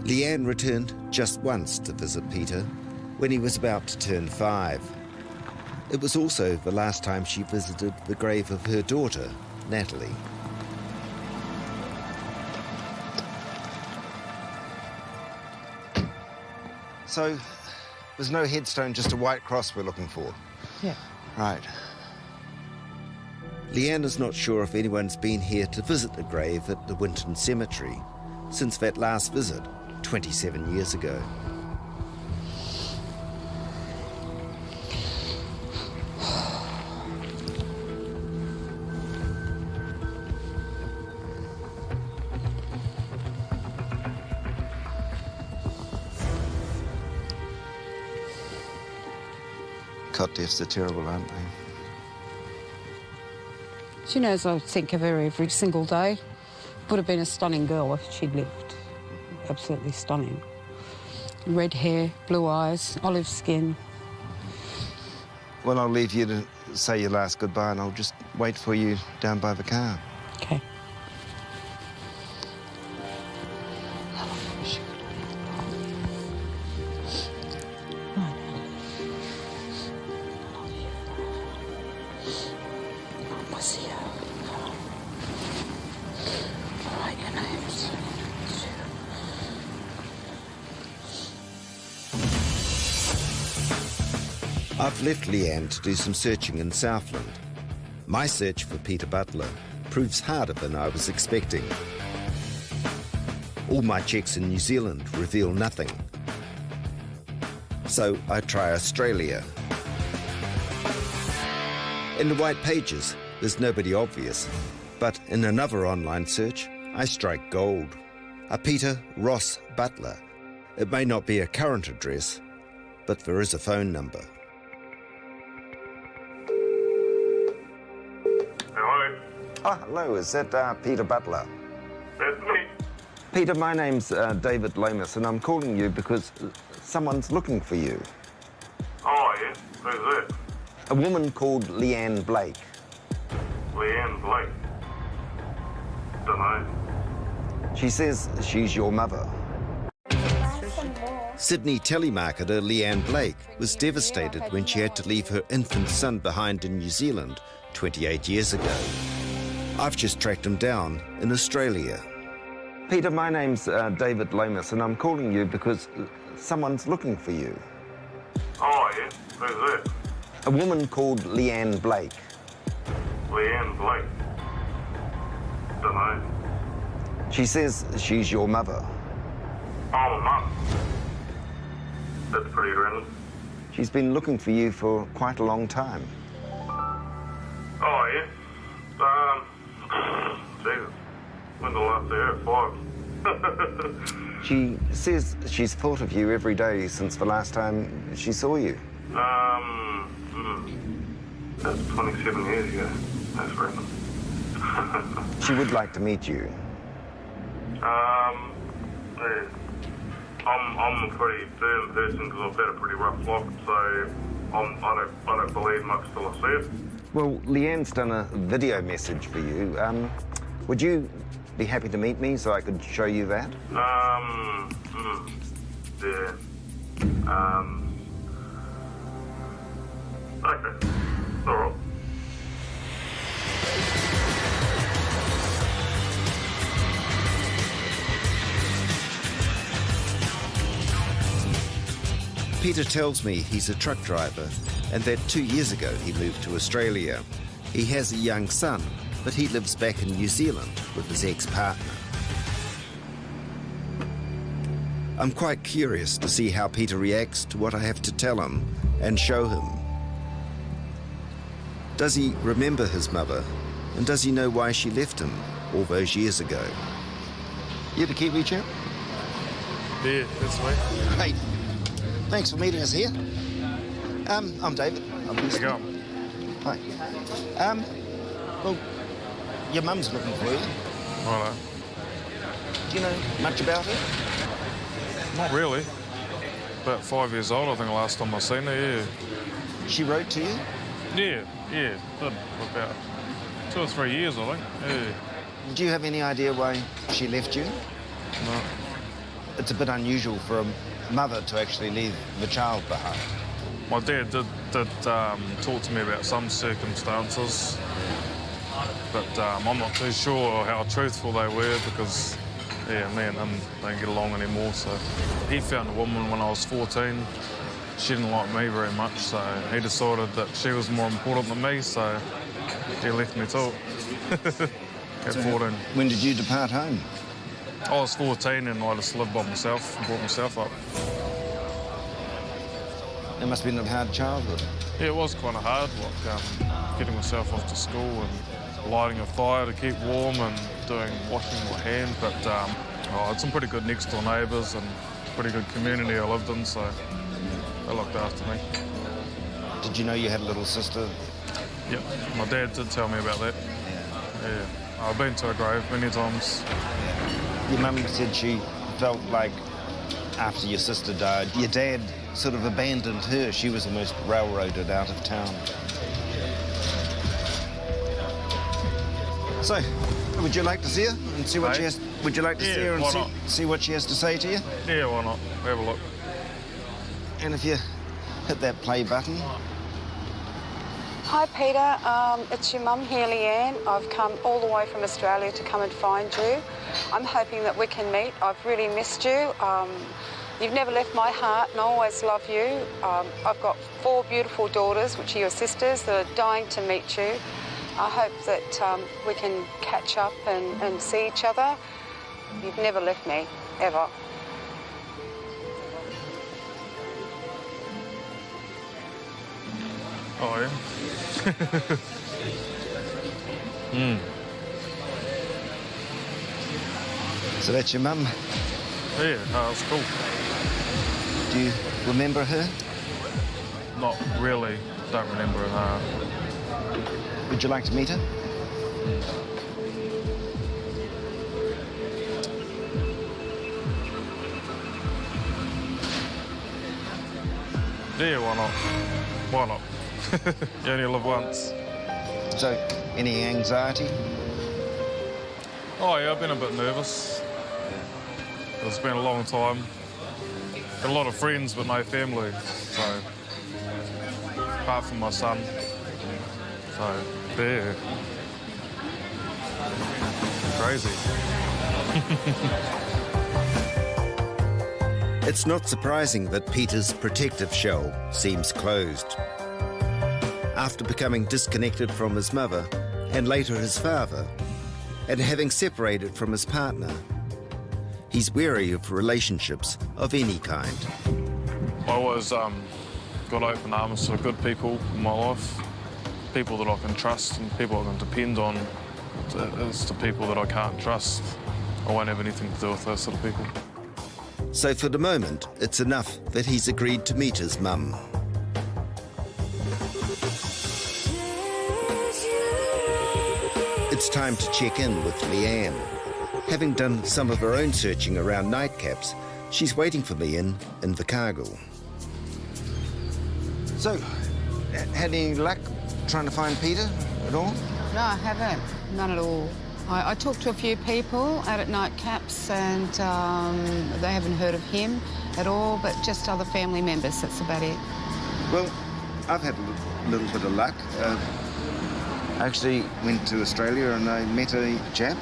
Leanne returned just once to visit Peter when he was about to turn 5. It was also the last time she visited the grave of her daughter, Natalie. So, there's no headstone, just a white cross we're looking for? Yeah. Right. Leanne is not sure if anyone's been here to visit the grave at the Winton Cemetery since that last visit 27 years ago. Cot deaths are terrible, aren't they? She knows I think of her every single day. Would have been a stunning girl if she'd lived. Absolutely stunning. Red hair, blue eyes, olive skin. Well, I'll leave you to say your last goodbye and I'll just wait for you down by the car. OK. I've left Lyan to do some searching in Southland. My search for Peter Butler proves harder than I was expecting. All my checks in New Zealand reveal nothing. So I try Australia. In the white pages, there's nobody obvious, but in another online search, I strike gold. A Peter Ross Butler. It may not be a current address, but there is a phone number. Hello? Oh, hello, is that Peter Butler? That's me. Peter, my name's David Lamus, and I'm calling you because someone's looking for you. Oh, yeah? Who's that? A woman called Lyan Blake. Lyan Blake? Dunno. She says she's your mother. Sydney telemarketer Lyan Blake was devastated when she had to leave her infant son behind in New Zealand 28 years ago. I've just tracked him down in Australia. Peter, my name's David Lamus, and I'm calling you because someone's looking for you. Oh, yeah? Who's that? A woman called Lyan Blake. Lyan Blake? Dunno. She says she's your mother. Oh, my mum. That's pretty random. She's been looking for you for quite a long time. Oh, yeah? Jesus. When's the last day out? 5. She says she's thought of you every day since the last time she saw you. That's 27 years ago. That's random. She would like to meet you. Yeah. I'm a pretty firm person because I've had a pretty rough life, so I don't believe much till I see it. Well, Leanne's done a video message for you. Would you be happy to meet me so I could show you that? Yeah. Okay. All right. Peter tells me he's a truck driver and that 2 years ago he moved to Australia. He has a young son, but he lives back in New Zealand with his ex-partner. I'm quite curious to see how Peter reacts to what I have to tell him and show him. Does he remember his mother? And does he know why she left him all those years ago? You the Kiwi chap? Yeah, that's me. Great. Thanks for meeting us here. I'm David. I'm How's it going? Hi. Well, your mum's looking for you. Righto. Do you know much about her? Not really. About 5 years old, I think, the last time I seen her, yeah. She wrote to you? Yeah. Did for about 2 or 3 years, I think. Yeah. Do you have any idea why she left you? No. It's a bit unusual for a mother to actually leave the child behind. My dad did talk to me about some circumstances, but I'm not too sure how truthful they were because, yeah, me and him don't get along anymore. So he found a woman when I was 14. She didn't like me very much, so he decided that she was more important than me, so he left me to it at 14. When did you depart home? I was 14 and I just lived by myself and brought myself up. It must have been a hard childhood. Yeah, it was kind of hard, like getting myself off to school and lighting a fire to keep warm and washing my hands. But I had some pretty good next door neighbours and pretty good community I lived in, so they looked after me. Did you know you had a little sister? Yep, my dad did tell me about that. Yeah. I've been to her grave many times. Your mum said she felt like after your sister died, your dad sort of abandoned her. She was almost railroaded out of town. So, would you like to see her and see what she has? Would you like to see her and see what she has to say to you? Yeah, why not? Have a look. And if you hit that play button. Hi, Peter. It's your mum here, Lyan. I've come all the way from Australia to come and find you. I'm hoping that we can meet. I've really missed you. You've never left my heart, and I always love you. I've got 4 beautiful daughters, which are your sisters, that are dying to meet you. I hope that we can catch up and see each other. You've never left me, ever. Oh, yeah? So that's your mum? Yeah, that's cool. Do you remember her? Not really. Don't remember her. Would you like to meet her? Yeah, why not? Why not? You only live once. So, any anxiety? Oh, yeah, I've been a bit nervous. It's been a long time. Got a lot of friends, but no family, so... Apart from my son. So, yeah. Crazy. It's not surprising that Peter's protective shell seems closed. After becoming disconnected from his mother and later his father, and having separated from his partner, he's wary of relationships of any kind. I always got open arms to good people in my life, people that I can trust and people I can depend on. It's the people that I can't trust. I won't have anything to do with those sort of people. So for the moment, it's enough that he's agreed to meet his mum. It's time to check in with Lyan. Having done some of her own searching around nightcaps, she's waiting for me in Invercargill. So, had any luck trying to find Peter at all? No, I haven't. None at all. I talked to a few people out at nightcaps and they haven't heard of him at all, but just other family members, that's about it. Well, I've had a little bit of luck. I actually went to Australia and I met a chap.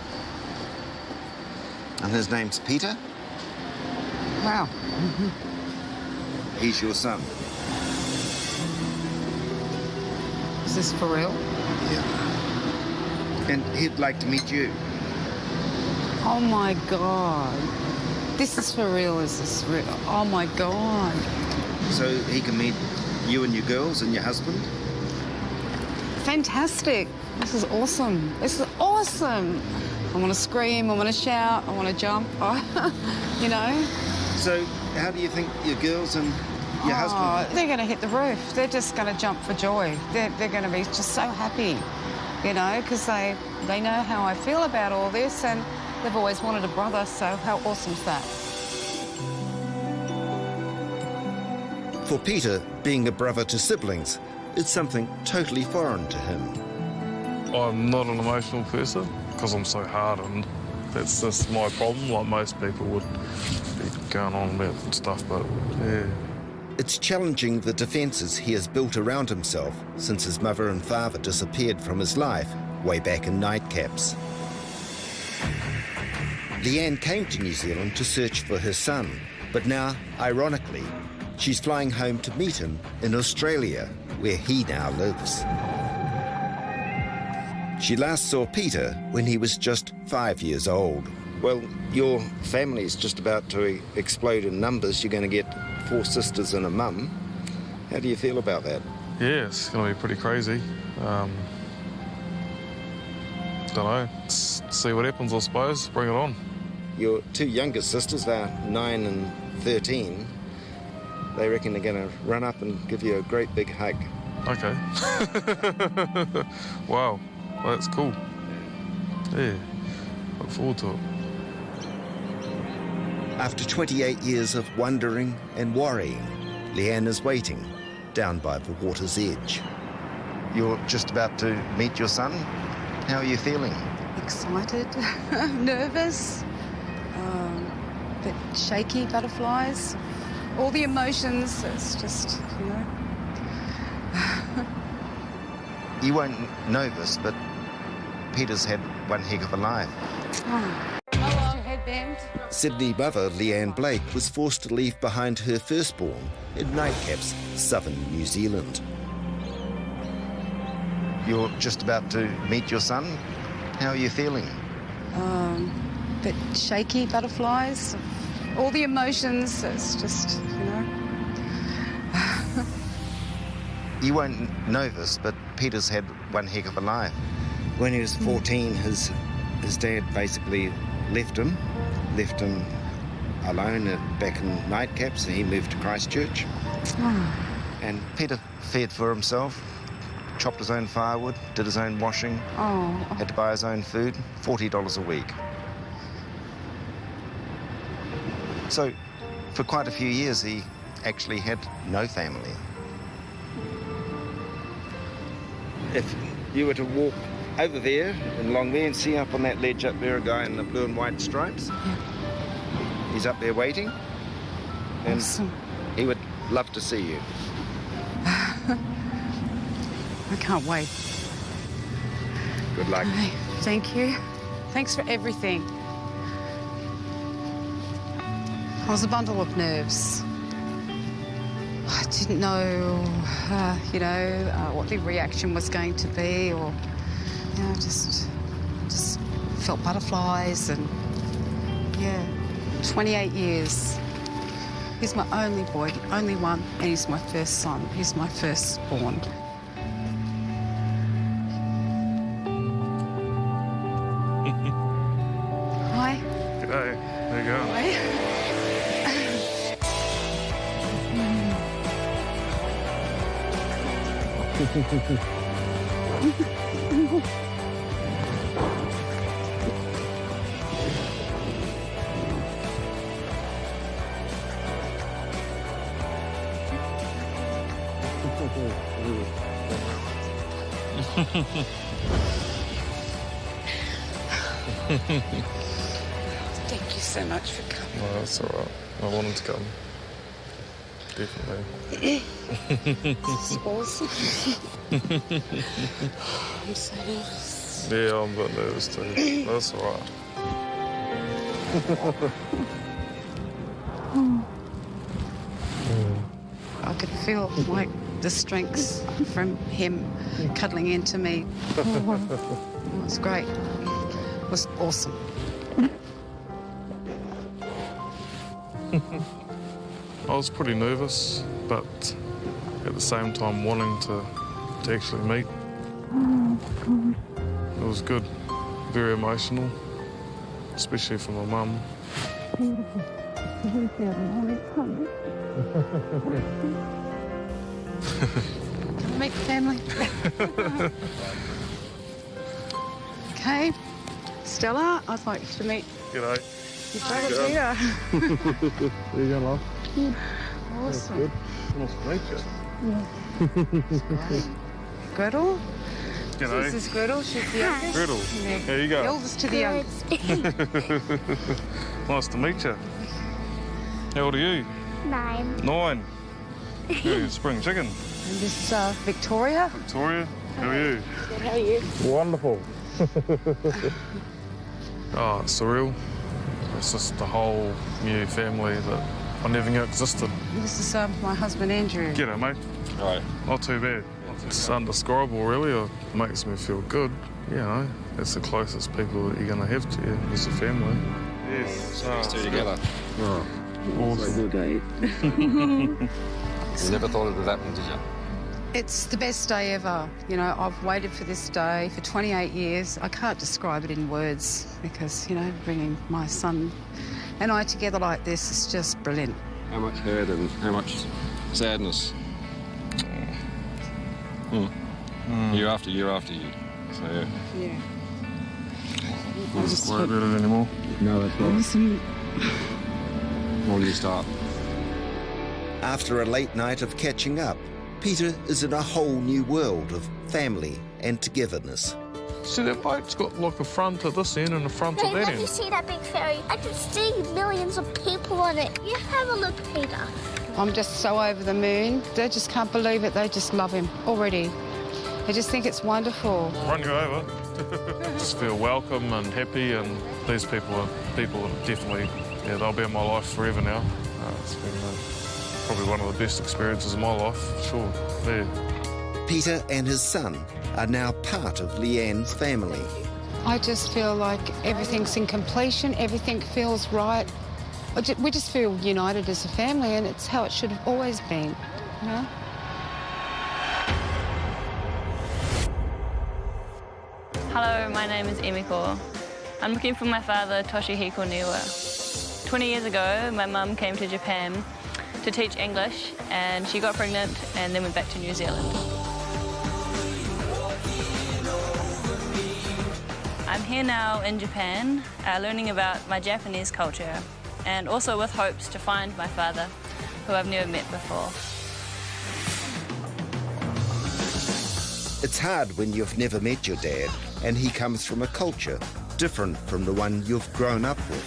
And his name's Peter. Wow. He's your son. Is this for real? Yeah. And he'd like to meet you. Oh, my God. This is for real, is this real? Oh, my God. So he can meet you and your girls and your husband? Fantastic. This is awesome. This is awesome. I want to scream, I want to shout, I want to jump, you know? So how do you think your girls and your husband... They're going to hit the roof. They're just going to jump for joy. They're going to be just so happy, you know, because they know how I feel about all this and they've always wanted a brother, so how awesome is that? For Peter, being a brother to siblings is something totally foreign to him. I'm not an emotional person because I'm so hardened. That's just my problem, like most people would be going on about and stuff, but yeah. It's challenging the defences he has built around himself since his mother and father disappeared from his life way back in nightcaps. Lyan came to New Zealand to search for her son, but now, ironically, she's flying home to meet him in Australia, where he now lives. She last saw Peter when he was just 5 years old. Well, your family's just about to explode in numbers. You're going to get 4 sisters and a mum. How do you feel about that? Yeah, it's going to be pretty crazy. Don't know. Let's see what happens, I suppose. Bring it on. Your 2 youngest sisters, they're 9 and 13. They reckon they're going to run up and give you a great big hug. Okay. Wow, well, that's cool. Yeah, look forward to it. After 28 years of wondering and worrying, Lyan is waiting down by the water's edge. You're just about to meet your son. How are you feeling? Excited, nervous, a bit shaky, butterflies, all the emotions. It's just, you know. You won't know this, but Peter's had one heck of a life. Oh. Hello. Your headband. Sydney mother Lyan Blake was forced to leave behind her firstborn in Nightcaps, southern New Zealand. You're just about to meet your son. How are you feeling? A bit shaky, butterflies, all the emotions. It's just, you know. You won't know this, but Peter's had one heck of a life. When he was 14, his dad basically left him alone back in Nightcaps, and he moved to Christchurch. Oh. And Peter fed for himself, chopped his own firewood, did his own washing, had to buy his own food, $40 a week. So for quite a few years, he actually had no family. If you were to walk over there and along there and see up on that ledge up there a guy in the blue and white stripes, he's up there waiting, and awesome. He would love to see you. I can't wait. Good luck. Okay, thank you. Thanks for everything. I was a bundle of nerves. I didn't know, what the reaction was going to be, or, just felt butterflies, and, 28 years. He's my only boy, the only one, and he's my first son. He's my firstborn. Hi. G'day. There you go. Hi. Thank you so much for coming. No, that's all right. I wanted to come. Definitely. This is awesome. I'm so nervous. Yeah, I'm a bit nervous too. That's all right. I could feel like the strength from him cuddling into me. It was great. It was awesome. I was pretty nervous, but at the same time wanting to actually meet. It was good. Very emotional, especially for my mum. Meet the family. Okay, Stella, I'd like to meet G'day. your brother Peter. There you go, love. Awesome. Good. Nice to meet you. Gretel. G'day. This is Gretel. She's the youngest. Gretel. There you go. The oldest to the youngest. Nice to meet you. How old are you? 9. 9. You're spring chicken. And this is Victoria. Victoria, how are you? Good, how are you? Wonderful. Oh, it's surreal. It's just a whole new family that I never knew existed. This is my husband Andrew. G'day, mate. Right. Not too bad. It's undescribable, really. It makes me feel good. It's the closest people that you're going to have to you as a family. Yes. These two together. Oh. Awesome. You never thought it would happen, did you? It's the best day ever. I've waited for this day for 28 years. I can't describe it in words because, bringing my son and I together like this is just brilliant. How much hurt and how much sadness? Year after year after year. So, yeah. Yeah. I just won't do it anymore. No, that's right. When will you start? After a late night of catching up, Peter is in a whole new world of family and togetherness. See, that boat's got like a front at this end and a front at that Have end. you seen that big ferry? I can see millions of people on it. You have a look, Peter. I'm just so over the moon. They just can't believe it. They just love him already. They just think it's wonderful. Run you over. Just feel welcome and happy, and these people are definitely, yeah, they'll be in my life forever now. It's been probably one of the best experiences of my life, for sure. Yeah. Peter and his son are now part of Lyan's family. I just feel like everything's in completion, everything feels right. We just feel united as a family, and it's how it should have always been, you know? Hello, my name is Emiko. I'm looking for my father, Tashihiko Niwa. 20 years ago, my mum came to Japan to teach English, and she got pregnant and then went back to New Zealand. I'm here now in Japan, learning about my Japanese culture, and also with hopes to find my father, who I've never met before. It's hard when you've never met your dad and he comes from a culture different from the one you've grown up with.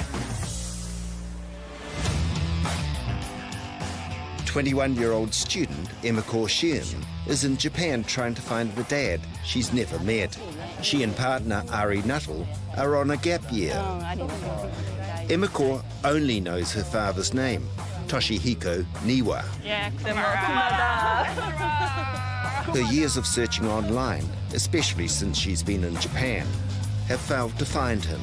21-year-old student Emiko Shean is in Japan trying to find the dad she's never met. She and partner Ari Nuttall are on a gap year. Emiko only knows her father's name, Tashihiko Niwa. Her years of searching online, especially since she's been in Japan, have failed to find him.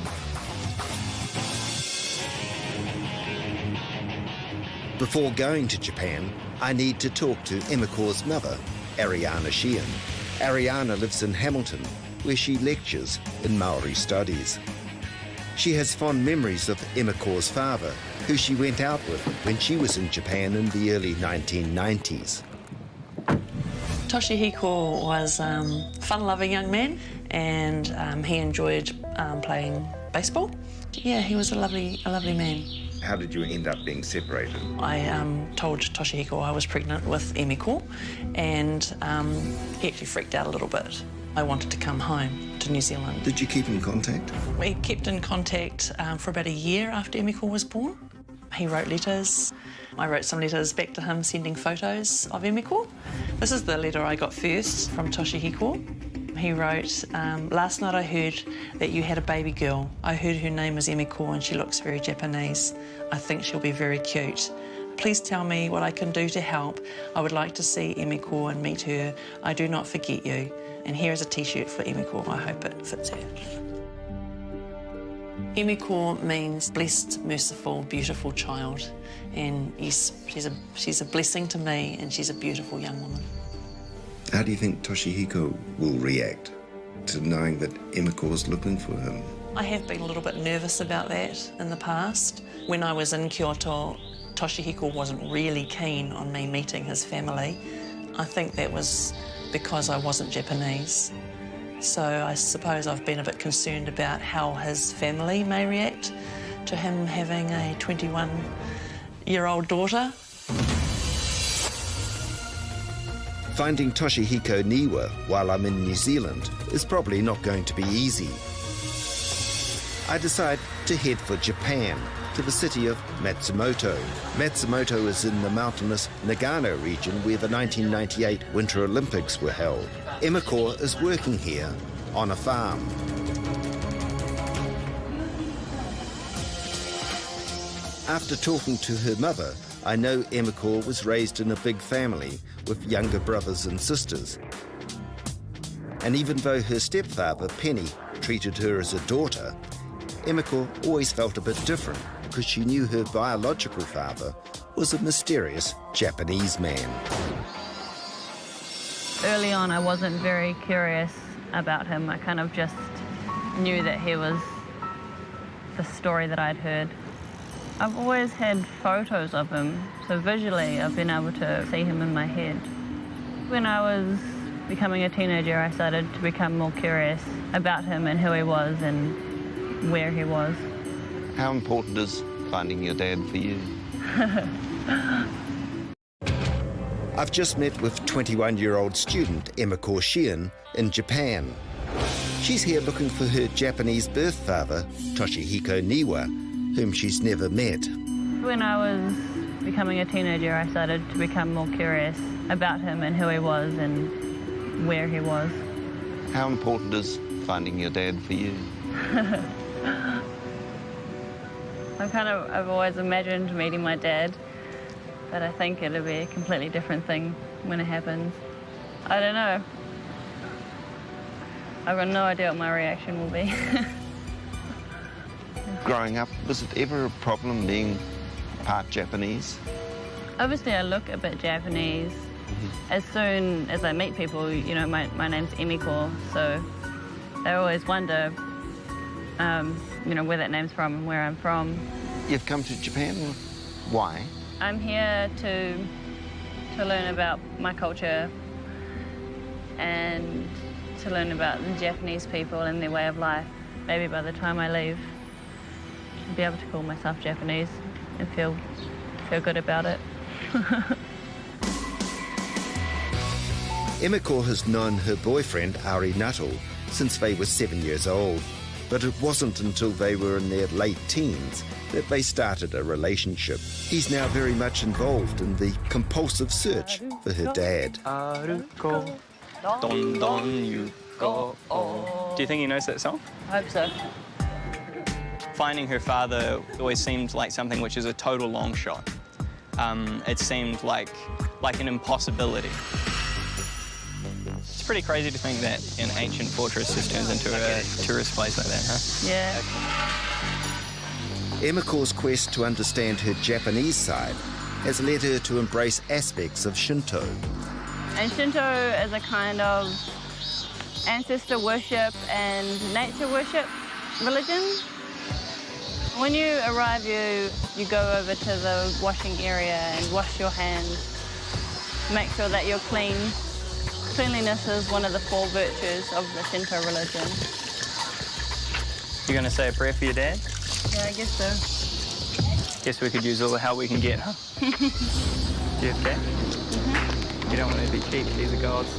Before going to Japan, I need to talk to Emiko's mother, Ariana Shean. Ariana lives in Hamilton, where she lectures in Maori studies. She has fond memories of Emiko's father, who she went out with when she was in Japan in the early 1990s. Tashihiko was a fun-loving young man, and he enjoyed playing baseball. Yeah, he was a lovely man. How did you end up being separated? I told Tashihiko I was pregnant with Emiko, and he actually freaked out a little bit. I wanted to come home to New Zealand. Did you keep in contact? We kept in contact for about a year after Emiko was born. He wrote letters. I wrote some letters back to him, sending photos of Emiko. This is the letter I got first from Tashihiko. He wrote, last night I heard that you had a baby girl. I heard her name is Emiko and she looks very Japanese. I think she'll be very cute. Please tell me what I can do to help. I would like to see Emiko and meet her. I do not forget you. And here is a T-shirt for Emiko. I hope it fits her. Emiko means blessed, merciful, beautiful child. And yes, she's a blessing to me, and she's a beautiful young woman. How do you think Tashihiko will react to knowing that Emiko's looking for him? I have been a little bit nervous about that in the past. When I was in Kyoto, Tashihiko wasn't really keen on me meeting his family. I think that was because I wasn't Japanese. So I suppose I've been a bit concerned about how his family may react to him having a 21-year-old daughter. Finding Tashihiko Niwa while I'm in New Zealand is probably not going to be easy. I decide to head for Japan, to the city of Matsumoto. Matsumoto is in the mountainous Nagano region where the 1998 Winter Olympics were held. Emiko is working here on a farm. After talking to her mother, I know Emiko was raised in a big family with younger brothers and sisters. And even though her stepfather, Penny, treated her as a daughter, Emiko always felt a bit different because she knew her biological father was a mysterious Japanese man. Early on, I wasn't very curious about him. I kind of just knew that he was the story that I'd heard. I've always had photos of him, so visually I've been able to see him in my head. When I was becoming a teenager, I started to become more curious about him and who he was and where he was. How important is finding your dad for you? I've just met with 21-year-old student Emiko Shean in Japan. She's here looking for her Japanese birth father, Tashihiko Niwa, whom she's never met. When I was becoming a teenager, I started to become more curious about him and who he was and where he was. How important is finding your dad for you? I've always imagined meeting my dad, but I think it'll be a completely different thing when it happens. I don't know. I've got no idea what my reaction will be. Growing up, was it ever a problem being part Japanese? Obviously, I look a bit Japanese. As soon as I meet people, you know, my name's Emiko, so they always wonder, you know, where that name's from and where I'm from. You've come to Japan? Why? I'm here to learn about my culture and to learn about the Japanese people and their way of life. Maybe by the time I leave, I'll be able to call myself Japanese and feel good about it. Emiko has known her boyfriend, Ari Nuttall, since they were 7 years old. But it wasn't until they were in their late teens that they started a relationship. He's now very much involved in the compulsive search for her dad. Don don you go. Do you think he knows that song? I hope so. Finding her father always seemed like something which is a total long shot. It seemed like an impossibility. It's pretty crazy to think that an ancient fortress just turns into a tourist place like that, huh? Yeah. Emiko's quest to understand her Japanese side has led her to embrace aspects of Shinto. And Shinto is a kind of ancestor worship and nature worship religion. When you arrive, you go over to the washing area and wash your hands. Make sure that you're clean. Cleanliness is one of the 4 virtues of the Shinto religion. You gonna say a prayer for your dad? Yeah, I guess so. Guess we could use all the help we can get, huh? You okay? You don't want to be cheap, these are gods.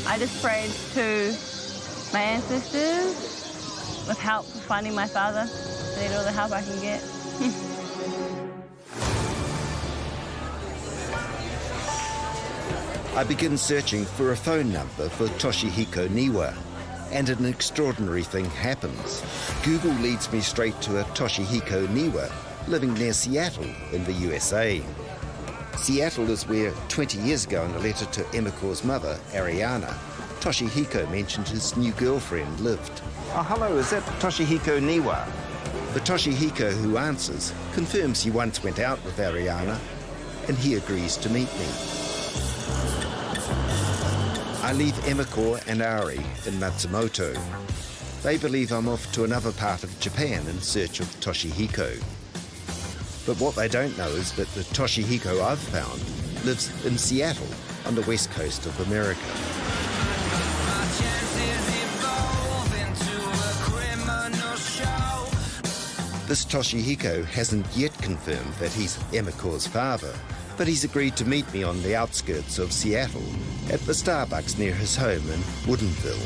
I just prayed to my ancestors with help finding my father. I need all the help I can get. I begin searching for a phone number for Tashihiko Niwa, and an extraordinary thing happens. Google leads me straight to a Tashihiko Niwa living near Seattle in the USA. Seattle is where 20 years ago in a letter to Emiko's mother, Ariana, Tashihiko mentioned his new girlfriend lived. Oh, hello, is that Tashihiko Niwa? The Tashihiko who answers confirms he once went out with Ariana, and he agrees to meet me. I leave Emiko and Ari in Matsumoto. They believe I'm off to another part of Japan in search of Tashihiko. But what they don't know is that the Tashihiko I've found lives in Seattle on the west coast of America. This Tashihiko hasn't yet confirmed that he's Emiko's father, but he's agreed to meet me on the outskirts of Seattle at the Starbucks near his home in Woodinville.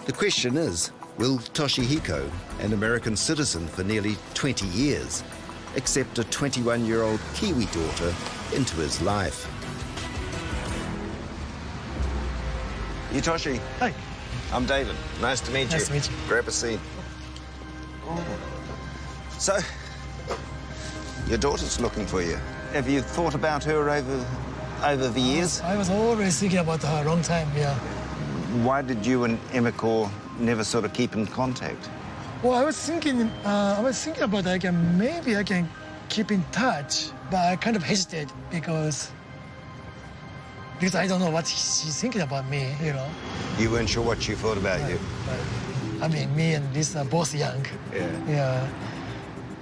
The question is, will Tashihiko, an American citizen for nearly 20 years, accept a 21-year-old Kiwi daughter into his life? Toshi. Hi. I'm David. Nice to meet you. Nice to meet you. Grab a seat. So, your daughter's looking for you. Have you thought about her over the years? I was always thinking about her a long time, yeah. Why did you and Emiko never sort of keep in contact? Well, I was thinking about maybe I can keep in touch, but I kind of hesitate because because I don't know what she's thinking about me, you know. You weren't sure what she thought about you? I mean, me and Lisa are both young. Yeah.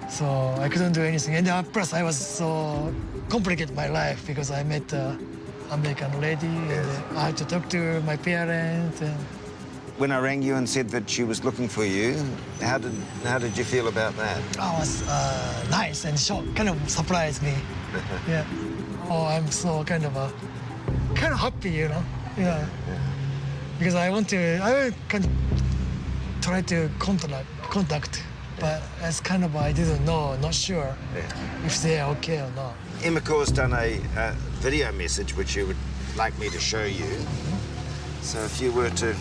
So I couldn't do anything. And plus, I was so complicated my life because I met an American lady, and I had to talk to my parents. And... When I rang you and said that she was looking for you, how did you feel about that? I was nice and shocked, kind of surprised me. Yeah. Oh, I'm so kind of happy, you know. Yeah. Because I kind of try to contact, but it's kind of I didn't know, not sure if they're okay or not. Emiko's done a video message which you would like me to show you. So if you were to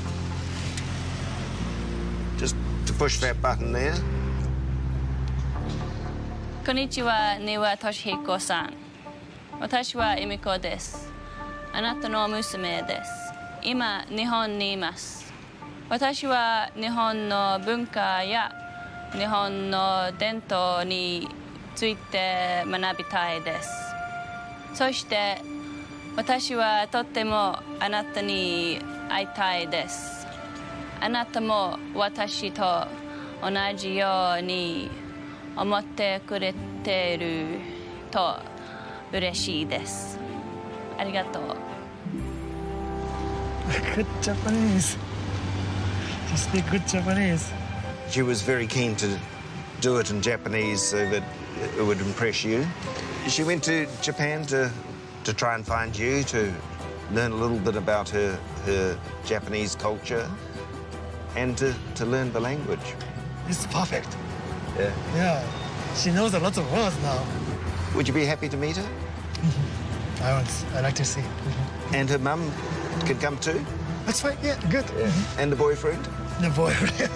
just to push that button there. Konnichiwa, Niwa Tashihiko-san. Watashi wa Emiko desu. Anata no musume desu. Ima, Nihon ni imasu. Watashi wa Nihon no bunka ya Nihon no dento ni tsuite manabitai desu. Soshite, watashi wa tottemo anata ni aitai desu. Anata mo watashi to onaji you ni omotte kureteru to ureshii desu. Arigatou. Good Japanese. She speaks good Japanese. She was very keen to do it in Japanese so that it would impress you. She went to Japan to try and find you, to learn a little bit about her Japanese culture and to learn the language. It's perfect. Yeah. Yeah. She knows a lot of words now. Would you be happy to meet her? I like to see. And her mum can come too? That's fine, yeah, good. And the boyfriend? The boyfriend.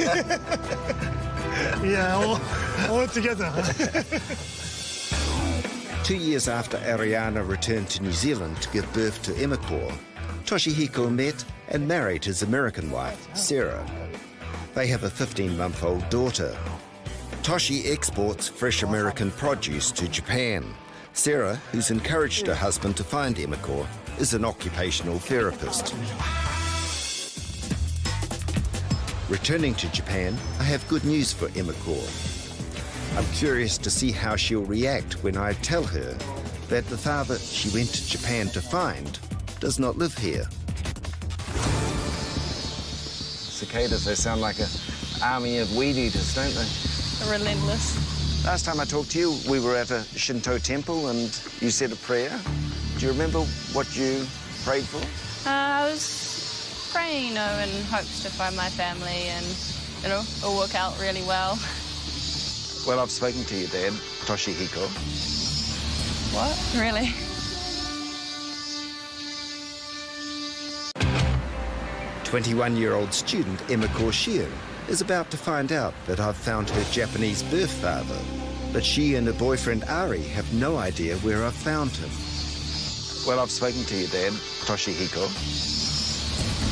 Yeah, all together. 2 years after Ariana returned to New Zealand to give birth to Emiko, Tashihiko met and married his American wife, Sarah. They have a 15-month-old daughter. Toshi exports fresh American produce to Japan. Sarah, who's encouraged her husband to find Emiko, is an occupational therapist. Returning to Japan, I have good news for Emiko. I'm curious to see how she'll react when I tell her that the father she went to Japan to find does not live here. Cicadas, they sound like an army of weed eaters, don't they? They're relentless. Last time I talked to you, we were at a Shinto temple and you said a prayer. Do you remember what you prayed for? I was praying, in hopes to find my family and, it'll work out really well. Well, I've spoken to your dad, Tashihiko. What? Really? A 21-year-old student, Emiko Shean, is about to find out that I've found her Japanese birth father. But she and her boyfriend Ari have no idea where I've found him. Well, I've spoken to your dad, Tashihiko.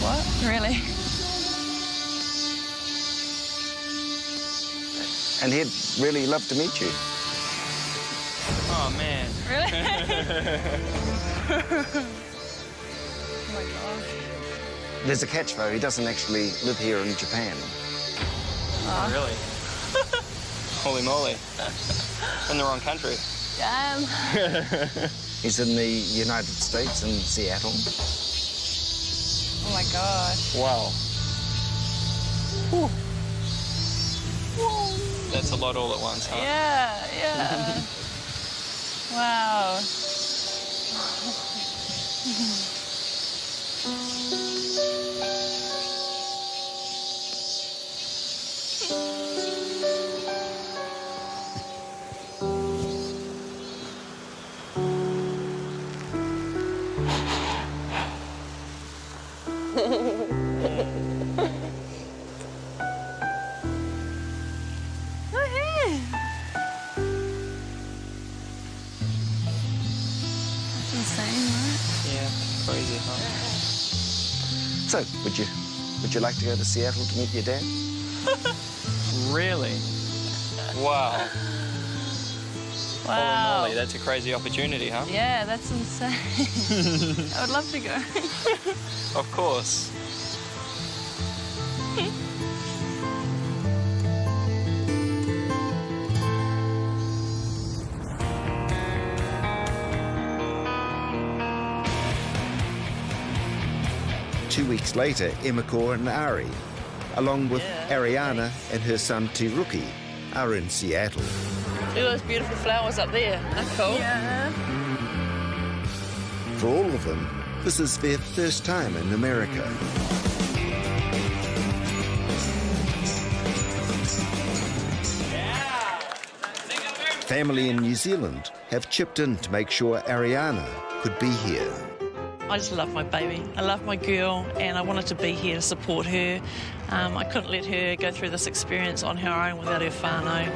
What? Really? And he'd really love to meet you. Oh, man. Really? Oh, my gosh. There's a catch, though. He doesn't actually live here in Japan. Oh, really? Holy moly. In the wrong country. Damn. He's in the United States, in Seattle. Oh, my gosh. Wow. Whew. That's a lot all at once, huh? Yeah. Wow. Crazy, huh? So, would you like to go to Seattle to meet your dad? Really? Wow. Wow. Holy moly, that's a crazy opportunity, huh? Yeah, that's insane. I would love to go. Of course. 2 weeks later, Emiko and Ari, along with Ariana and her son Ricki, are in Seattle. Look at those beautiful flowers up there. That's cool. Yeah. For all of them, this is their first time in America. Family in New Zealand have chipped in to make sure Ariana could be here. I just love my baby. I love my girl, and I wanted to be here to support her. I couldn't let her go through this experience on her own without her whanau.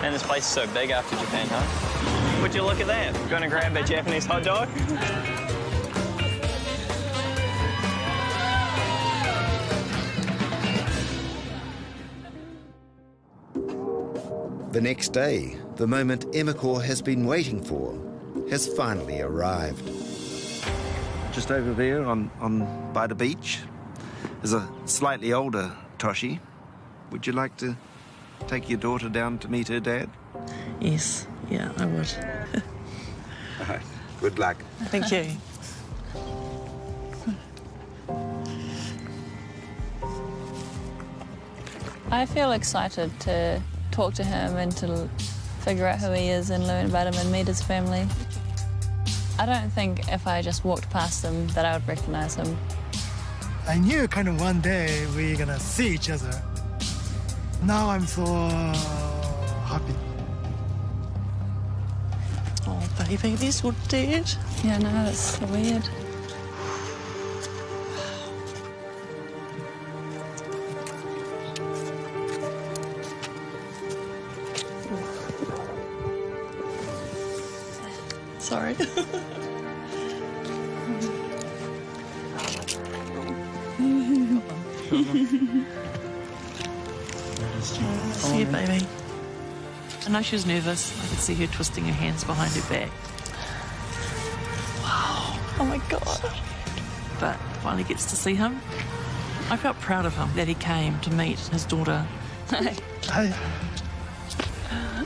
And this place is so big after Japan, huh? Would you look at that? Gonna grab a Japanese hot dog? The next day, the moment Emiko has been waiting for has finally arrived. Just over there by the beach is a slightly older Toshi. Would you like to take your daughter down to meet her dad? Yes, yeah, I would. All right, good luck. Thank you. I feel excited to talk to him and to figure out who he is and learn about him and meet his family. I don't think if I just walked past him that I would recognise him. I knew kind of one day we're gonna see each other. Now I'm so happy. Oh, baby, this would dead. Yeah, no, that's so weird. Sorry. See you, baby. I know she was nervous. I could see her twisting her hands behind her back. Wow. Oh my God. But finally gets to see him. I felt proud of him that he came to meet his daughter. Hi. Hi.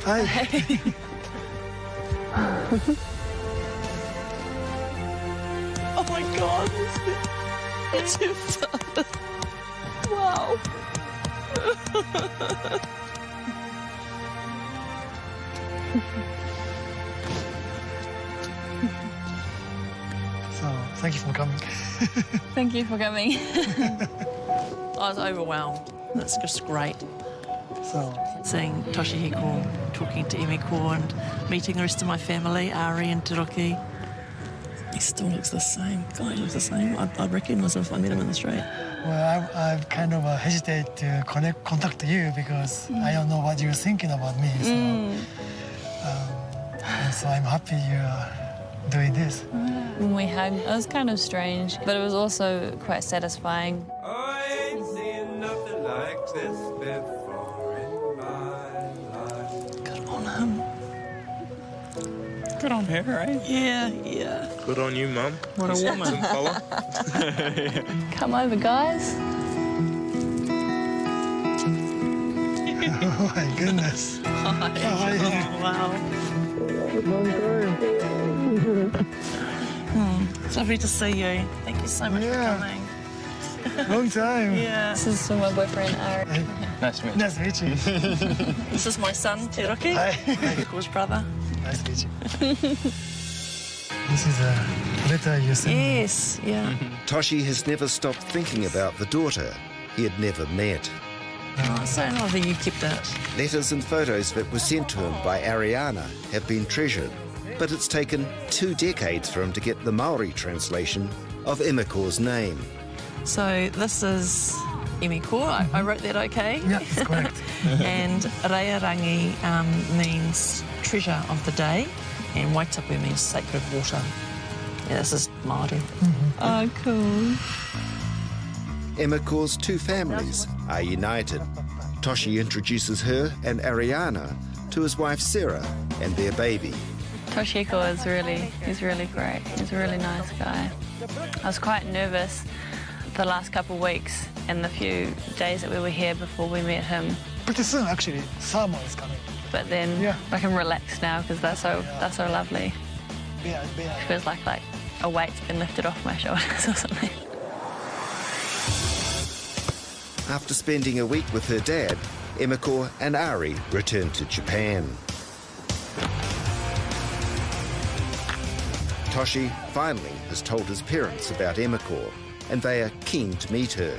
Hi. Hey. Oh my God, it's her father. Wow. So, thank you for coming. Thank you for coming. I was overwhelmed. That's just great. So, seeing Tashihiko, talking to Emiko and meeting the rest of my family, Ari and Ricki. He still looks the same. God, he looks the same. I'd recognise him if I met him in the street. well, I kind of hesitate to contact you because I don't know what you're thinking about me. So, and so I'm happy you're doing this. When we hugged, it was kind of strange, but it was also quite satisfying. I ain't seen nothing like this before in my life. Good on him. Good on her, right? Yeah. Good on you, Mum. What a woman. Fella. Come over, guys. Oh my goodness. Hi. Oh, wow. It's lovely to see you. Thank you so much for coming. Long time. Yeah. This is my boyfriend, Ari. Nice to meet you. Nice to meet you. This is my son, Te Riki. Hi. His brother. Nice to meet you. This is a letter you sent me. Yes, yeah. Toshi has never stopped thinking about the daughter he had never met. Oh, so nice that you kept it. Letters and photos that were sent to him by Ariana have been treasured, but it's taken 2 decades for him to get the Maori translation of Emiko's name. So this is Emiko. I wrote that okay? Yeah, that's correct. And Rearangi means treasure of the day, and Waitapu means sacred water. Yeah, this is Māori. Oh, cool. Emiko's 2 families are united. Toshi introduces her and Ariana to his wife Sarah and their baby. Tashihiko he's really great. He's a really nice guy. I was quite nervous the last couple of weeks and the few days that we were here before we met him. Pretty soon, actually, summer is coming. But then I can relax now because they're so lovely. Yeah. It feels like a weight's been lifted off my shoulders or something. After spending a week with her dad, Emiko and Ari returned to Japan. Toshi finally has told his parents about Emiko, and they are keen to meet her.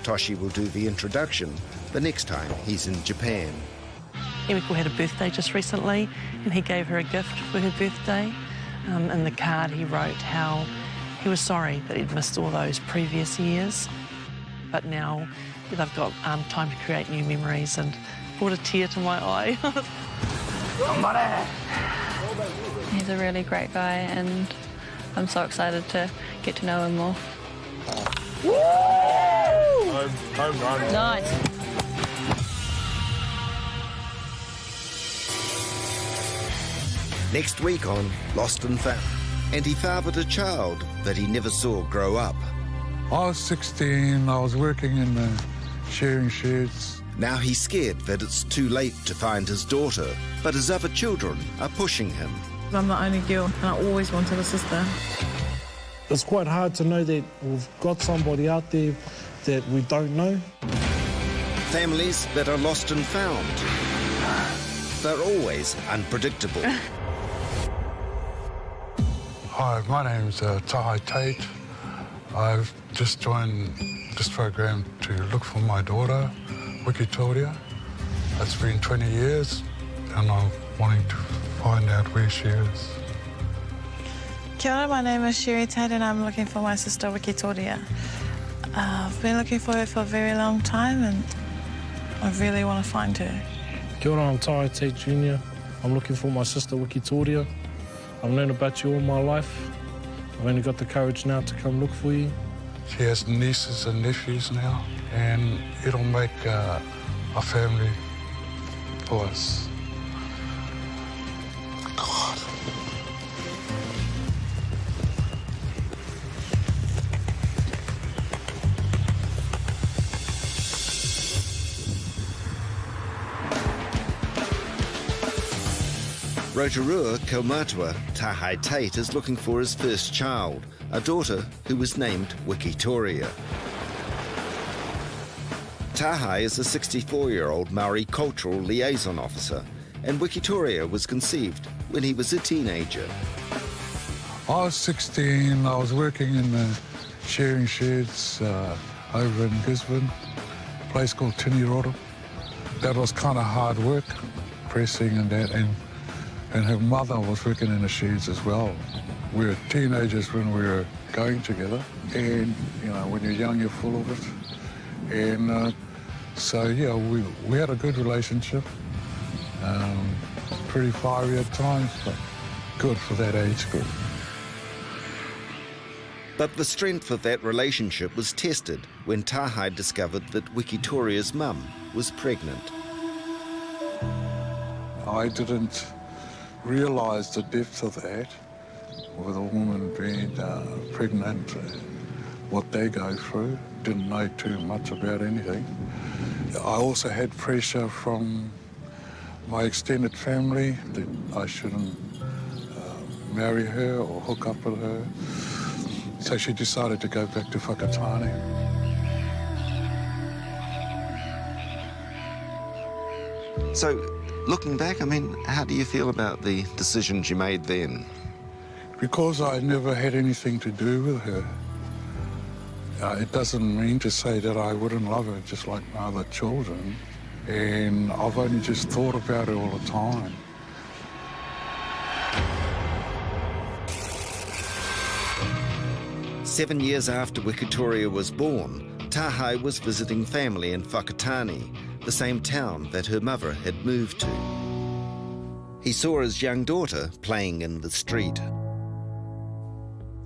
Toshi will do the introduction the next time he's in Japan. Emiko had a birthday just recently, and he gave her a gift for her birthday. In the card he wrote how he was sorry that he'd missed all those previous years, but now they've got time to create new memories, and brought a tear to my eye. He's a really great guy, and I'm so excited to get to know him more. Home run. Nice. Next week on Lost and Found, and he fathered a child that he never saw grow up. I was 16, I was working in the shearing sheds. Now he's scared that it's too late to find his daughter, but his other children are pushing him. I'm the only girl, and I always wanted a sister. It's quite hard to know that we've got somebody out there that we don't know. Families that are lost and found. They're always unpredictable. Hi, my name's Tahai Tate. I've just joined this program to look for my daughter, Whakatane. It's been 20 years, and I'm wanting to find out where she is. Kia ora, my name is Sheri Tate, and I'm looking for my sister, Whakatane. I've been looking for her for a very long time, and I really want to find her. Kia ora, I'm Tahai Tate Jnr. I'm looking for my sister, Whakatane. I've known about you all my life. I've only got the courage now to come look for you. She has nieces and nephews now, and it'll make a family for us. God. Rotorua Kaumatua Tahai Tate is looking for his first child, a daughter who was named Whakatane. Tahai is a 64-year-old Maori cultural liaison officer, and Whakatane was conceived when he was a teenager. I was 16, I was working in the shearing sheds over in Gisborne, a place called Tiniroto. That was kind of hard work, pressing and that, and her mother was working in the sheds as well. We were teenagers when we were going together, and you know, when you're young, you're full of it. And so yeah, we had a good relationship. Pretty fiery at times, but good for that age group. But the strength of that relationship was tested when Tahai discovered that Whakatane's mum was pregnant. I didn't realise the depth of that, with a woman being pregnant, what they go through. Didn't know too much about anything. I also had pressure from my extended family that I shouldn't marry her or hook up with her. So she decided to go back to Whakatane. So, looking back, I mean, how do you feel about the decisions you made then? Because I never had anything to do with her, it doesn't mean to say that I wouldn't love her just like my other children. And I've only just thought about her all the time. Seven years after Whakatane was born, Tahai was visiting family in Whakatane, the same town that her mother had moved to. He saw his young daughter playing in the street.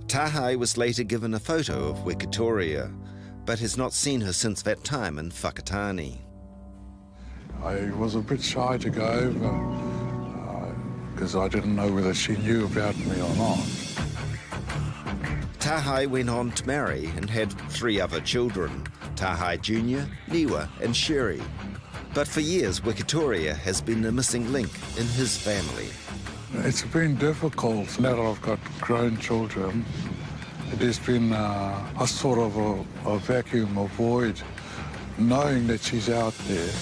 Tahai was later given a photo of Whakatane, but has not seen her since that time in Whakatane. I was a bit shy to go over because I didn't know whether she knew about me or not. Tahai went on to marry and had 3 other children, Tahai Jnr, Niwa and Sheri. But for years, Whakatane has been the missing link in his family. It's been difficult now that I've got grown children. It has been a sort of a vacuum, a void, knowing that she's out there.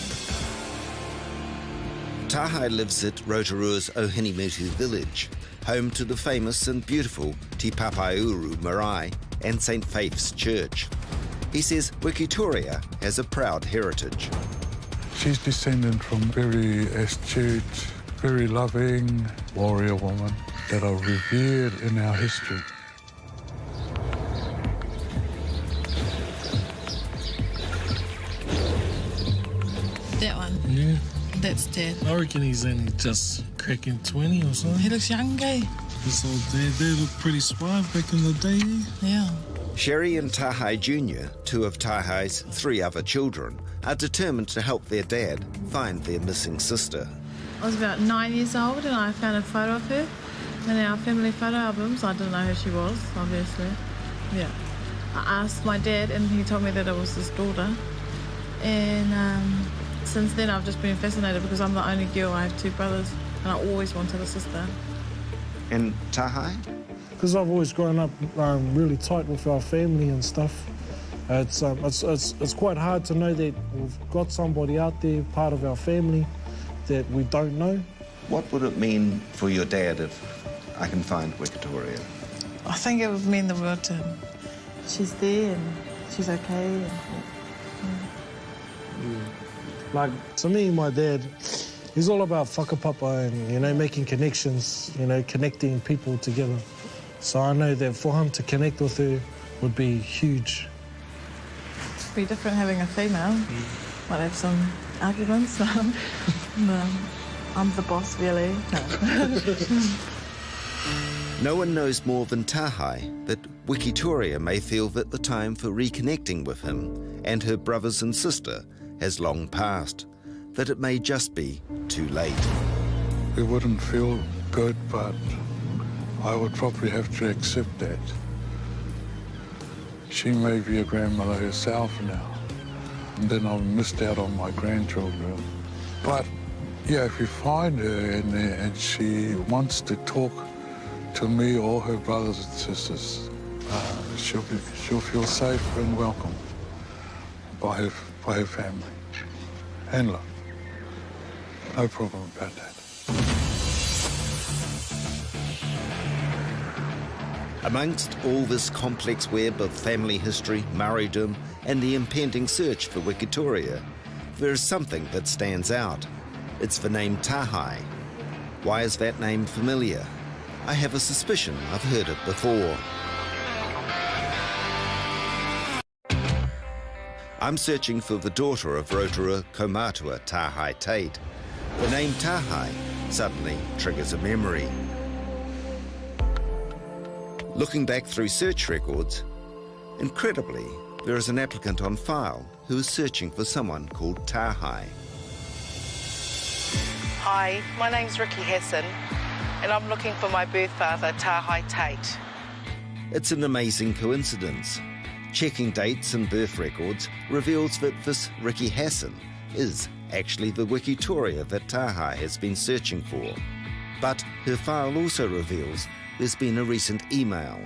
Tahai lives at Rotorua's Ohinimutu village, home to the famous and beautiful Te Papauru Marae and St. Faith's Church. He says Whakatane has a proud heritage. She's descended from very astute, very loving warrior woman that are revered in our history. That one? Yeah. That's Dad. I reckon he's only just cracking 20 or something. He looks young, eh? This old dad, they look pretty suave back in the day. Yeah. Sheri and Tahai Jnr, 2 of Tahai's 3 other children, are determined to help their dad find their missing sister. I was about 9 years old and I found a photo of her in our family photo albums. I didn't know who she was, obviously. Yeah. I asked my dad and he told me that it was his daughter. And since then I've just been fascinated because I'm the only girl. I have 2 brothers and I always wanted a sister. And Tahai? Because I've always grown up really tight with our family and stuff. It's quite hard to know that we've got somebody out there, part of our family, that we don't know. What would it mean for your dad if I can find Whakatane? I think it would mean the world to him. She's there and she's okay. Like, to me, my dad, he's all about whakapapa and, you know, making connections, you know, connecting people together. So I know that for him to connect with her would be huge. It'd be different having a female. Might have some arguments. No, I'm the boss, really. No. No one knows more than Tahai that Whakatane may feel that the time for reconnecting with him and her brothers and sister has long passed, that it may just be too late. It wouldn't feel good, but I would probably have to accept that. She may be a grandmother herself now, and then I've missed out on my grandchildren. But yeah, if you find her in there and she wants to talk to me or her brothers and sisters, she'll feel safe and welcome by her family and love. No problem about that. Amongst all this complex web of family history, Māoridom, and the impending search for Whakatane, there is something that stands out. It's the name Tahai. Why is that name familiar? I have a suspicion I've heard it before. I'm searching for the daughter of Rotorua Kaumatua Tahai Tate. The name Tahai suddenly triggers a memory. Looking back through search records, incredibly, there is an applicant on file who is searching for someone called Tahai. Hi, my name's Ricki Hasson, and I'm looking for my birth father, Tahai Tate. It's an amazing coincidence. Checking dates and birth records reveals that this Ricki Hasson is actually the Whakatane that Tahai has been searching for. But her file also reveals there's been a recent email.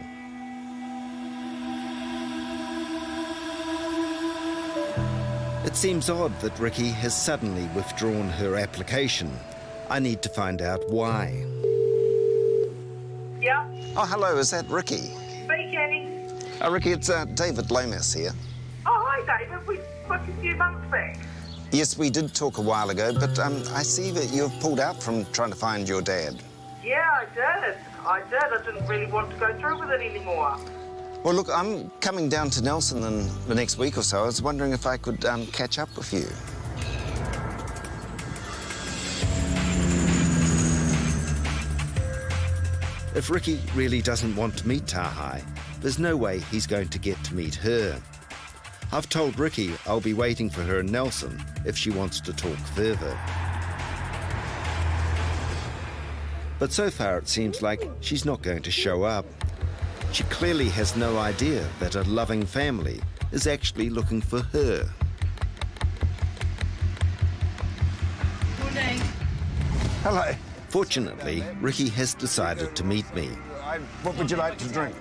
It seems odd that Ricki has suddenly withdrawn her application. I need to find out why. Yeah? Oh, hello, is that Ricki? Speaking. Ricki, it's David Lomas here. Oh, hi, David. We spoke a few months back. Yes, we did talk a while ago, but I see that you've pulled out from trying to find your dad. Yeah, I did. I didn't really want to go through with it anymore. Well, look, I'm coming down to Nelson in the next week or so. I was wondering if I could catch up with you. If Ricki really doesn't want to meet Tahai, there's no way he's going to get to meet her. I've told Ricki I'll be waiting for her in Nelson if she wants to talk further. But so far it seems like she's not going to show up. She clearly has no idea that a loving family is actually looking for her. Morning. Hello. Fortunately, Ricki has decided to meet me. What would you like to drink?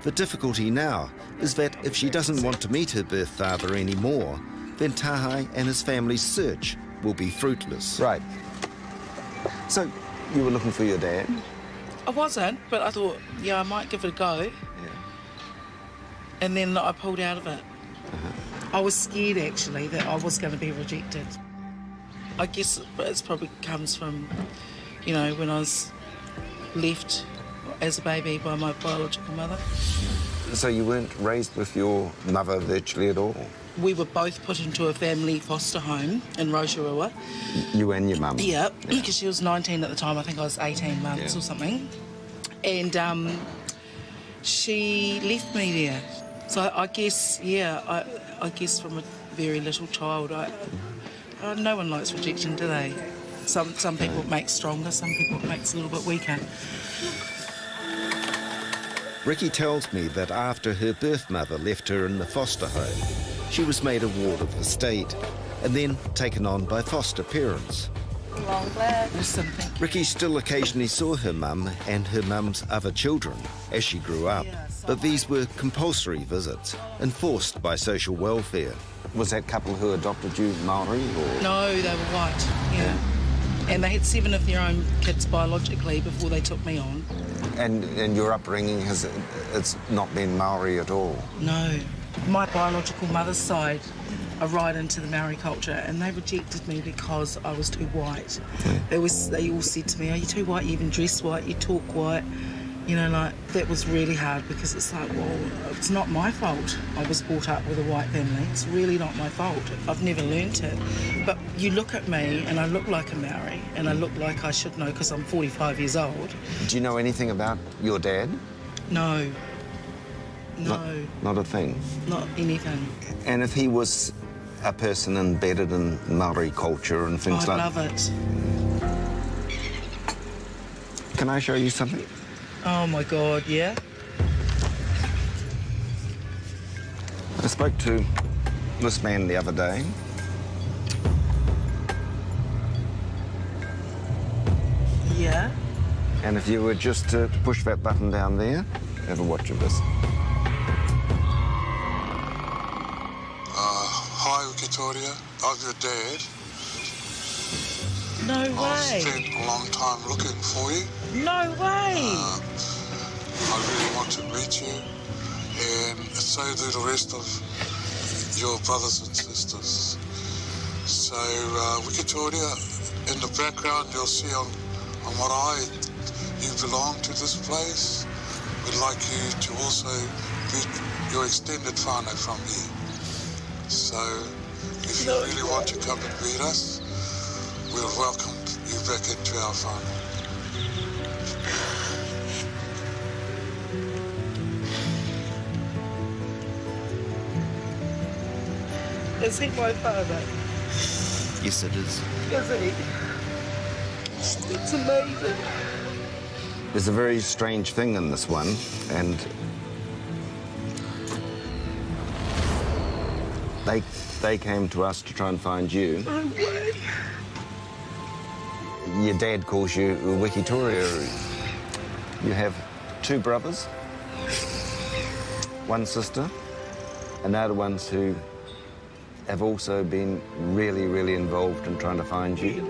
The difficulty now is that if she doesn't want to meet her birth father anymore, then Tahai and his family's search will be fruitless. Right. So, you were looking for your dad? I wasn't, but I thought, yeah, I might give it a go. Yeah. And then I pulled out of it. I was scared, actually, that I was going to be rejected. I guess it probably comes from, you know, when I was left as a baby by my biological mother. So you weren't raised with your mother virtually at all? We were both put into a family foster home in Rotorua. You and your mum? Yeah, because she was 19 at the time. I think I was 18 months or something. And she left me there. So I guess, yeah, I guess from a very little child, no one likes rejection, do they? Some people it makes stronger, some people it makes a little bit weaker. Ricki tells me that after her birth mother left her in the foster home, she was made a ward of the state and then taken on by foster parents. Long glad. There's something. Ricki still occasionally saw her mum and her mum's other children as she grew up, but these were compulsory visits, enforced by social welfare. Was that couple who adopted you Maori, or...? No, they were white, yeah. And they had 7 of their own kids biologically before they took me on. And your upbringing, it's not been Maori at all? No. My biological mother's side are right into the Maori culture, and they rejected me because I was too white. They all said to me, "Are you too white? You even dress white, you talk white." You know, like, that was really hard because it's like, well, it's not my fault I was brought up with a white family. It's really not my fault. I've never learnt it. But you look at me and I look like a Maori, and I look like I should know because I'm 45 years old. Do you know anything about your dad? No. No. Not a thing? Not anything. And if he was a person embedded in Maori culture and things like that? I'd love it. Can I show you something? Oh, my God, yeah? I spoke to this man the other day. Yeah? And if you were just to push that button down there, have a watch of this. Hi, Victoria. I'm your dad. No way. I've spent a long time looking for you. No way. I really want to meet you, and so do the rest of your brothers and sisters. So, Victoria, in the background you'll see on Māori, you belong to this place. We'd like you to also meet your extended whanau from here. So, if you really want to come and meet us, we'll welcome you back into our whanau. Is he my father? Yes, it is. Is he? It's amazing. There's a very strange thing in this one, and they came to us to try and find you. No way. Your dad calls you Victoria. You have 2 brothers, 1 sister, and they're the ones who have also been really, really involved in trying to find you.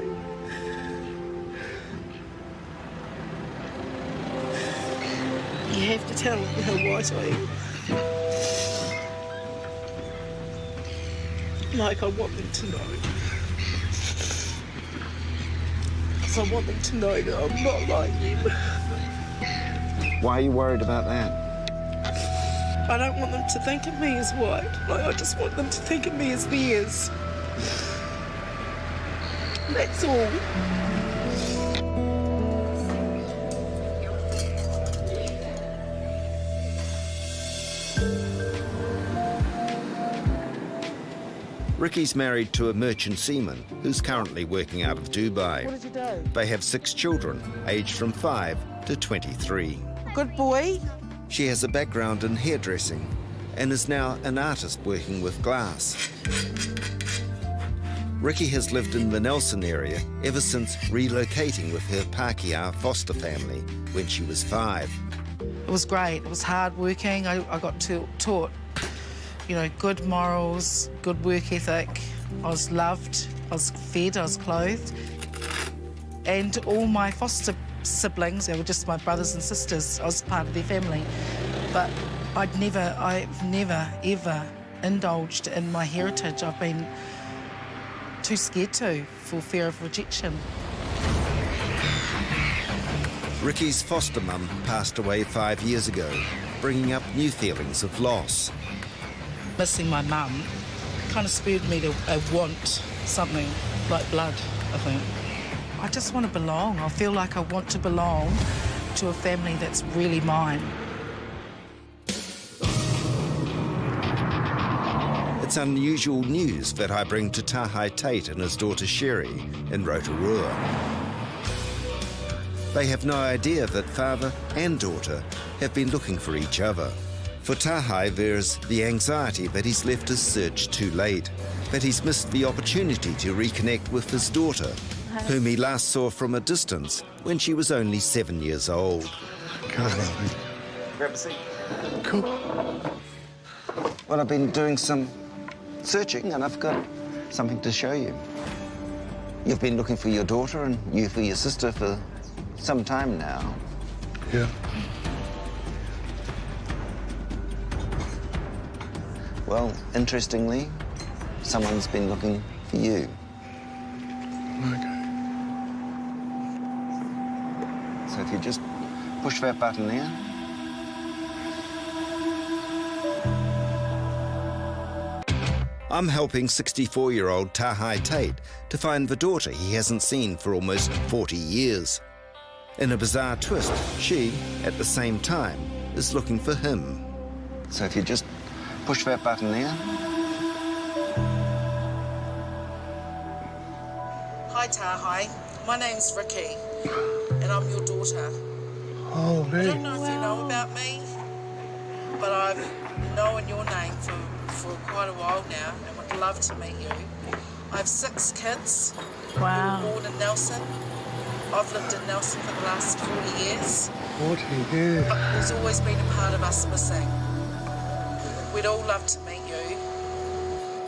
You have to tell them how white I am. Like, I want them to know. Because I want them to know that I'm not like them. Why are you worried about that? I don't want them to think of me as white. Like, I just want them to think of me as theirs. That's all. Ricky's married to a merchant seaman who's currently working out of Dubai. What did you do? They have 6 children, aged from 5 to 23. Good boy. She has a background in hairdressing and is now an artist working with glass. Ricki has lived in the Nelson area ever since relocating with her Pakeha foster family when she was 5. It was great. It was hard working. I got taught, you know, good morals, good work ethic. I was loved, I was fed, I was clothed. And all my foster siblings, they were just my brothers and sisters. I was part of their family. But I've never, ever indulged in my heritage. I've been too scared to, for fear of rejection. Ricky's foster mum passed away 5 years ago, bringing up new feelings of loss. Missing my mum kind of spurred me to want something like blood, I think. I just want to belong. I feel like I want to belong to a family that's really mine. It's unusual news that I bring to Tahai Tate and his daughter Sheri in Rotorua. They have no idea that father and daughter have been looking for each other. For Tahai, there's the anxiety that he's left his search too late, that he's missed the opportunity to reconnect with his daughter, whom he last saw from a distance when she was only 7 years old. Grab a seat. Cool. Well, I've been doing some searching and I've got something to show you. You've been looking for your daughter and you for your sister for some time now. Yeah. Well, interestingly, someone's been looking for you. Okay. So if you just push that button there. I'm helping 64-year-old Tahai Tate to find the daughter he hasn't seen for almost 40 years. In a bizarre twist, she, at the same time, is looking for him. So if you just push that button there. Hi, Tahai. My name's Ricki, and I'm your daughter. Oh, I don't know if you know about me, but I've known your name for quite a while now and would love to meet you. I have 6 kids. Wow. Who were born in Nelson. I've lived in Nelson for the last 40 years. 40 years. But there's always been a part of us missing. We'd all love to meet you,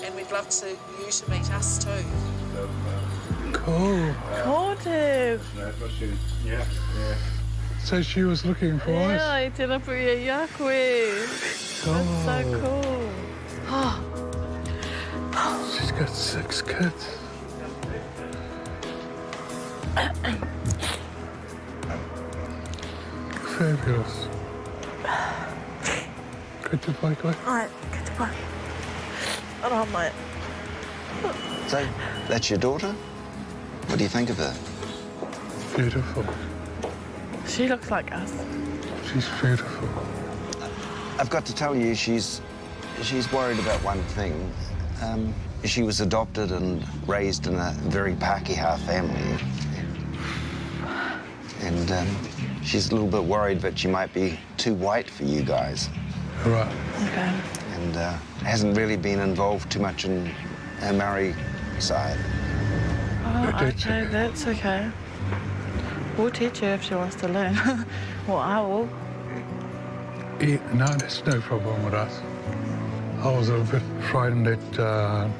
and we'd love you to meet us too. Cool. Gorgeous. Yeah. So she was looking for us? Yeah, I did it for you, Yakwe. That's so cool. She's got 6 kids. Fabulous. Goodbye, guys. All right, goodbye. All right, mate. So, that's your daughter? What do you think of her? Beautiful. She looks like us. She's beautiful. I've got to tell you, she's worried about one thing. She was adopted and raised in a very Pakeha family. And she's a little bit worried that she might be too white for you guys. Right. Okay. And hasn't really been involved too much in her Maori side. Oh, okay, that's okay. We'll teach her if she wants to learn. Well, I will. Yeah, no, there's no problem with us. I was a bit frightened that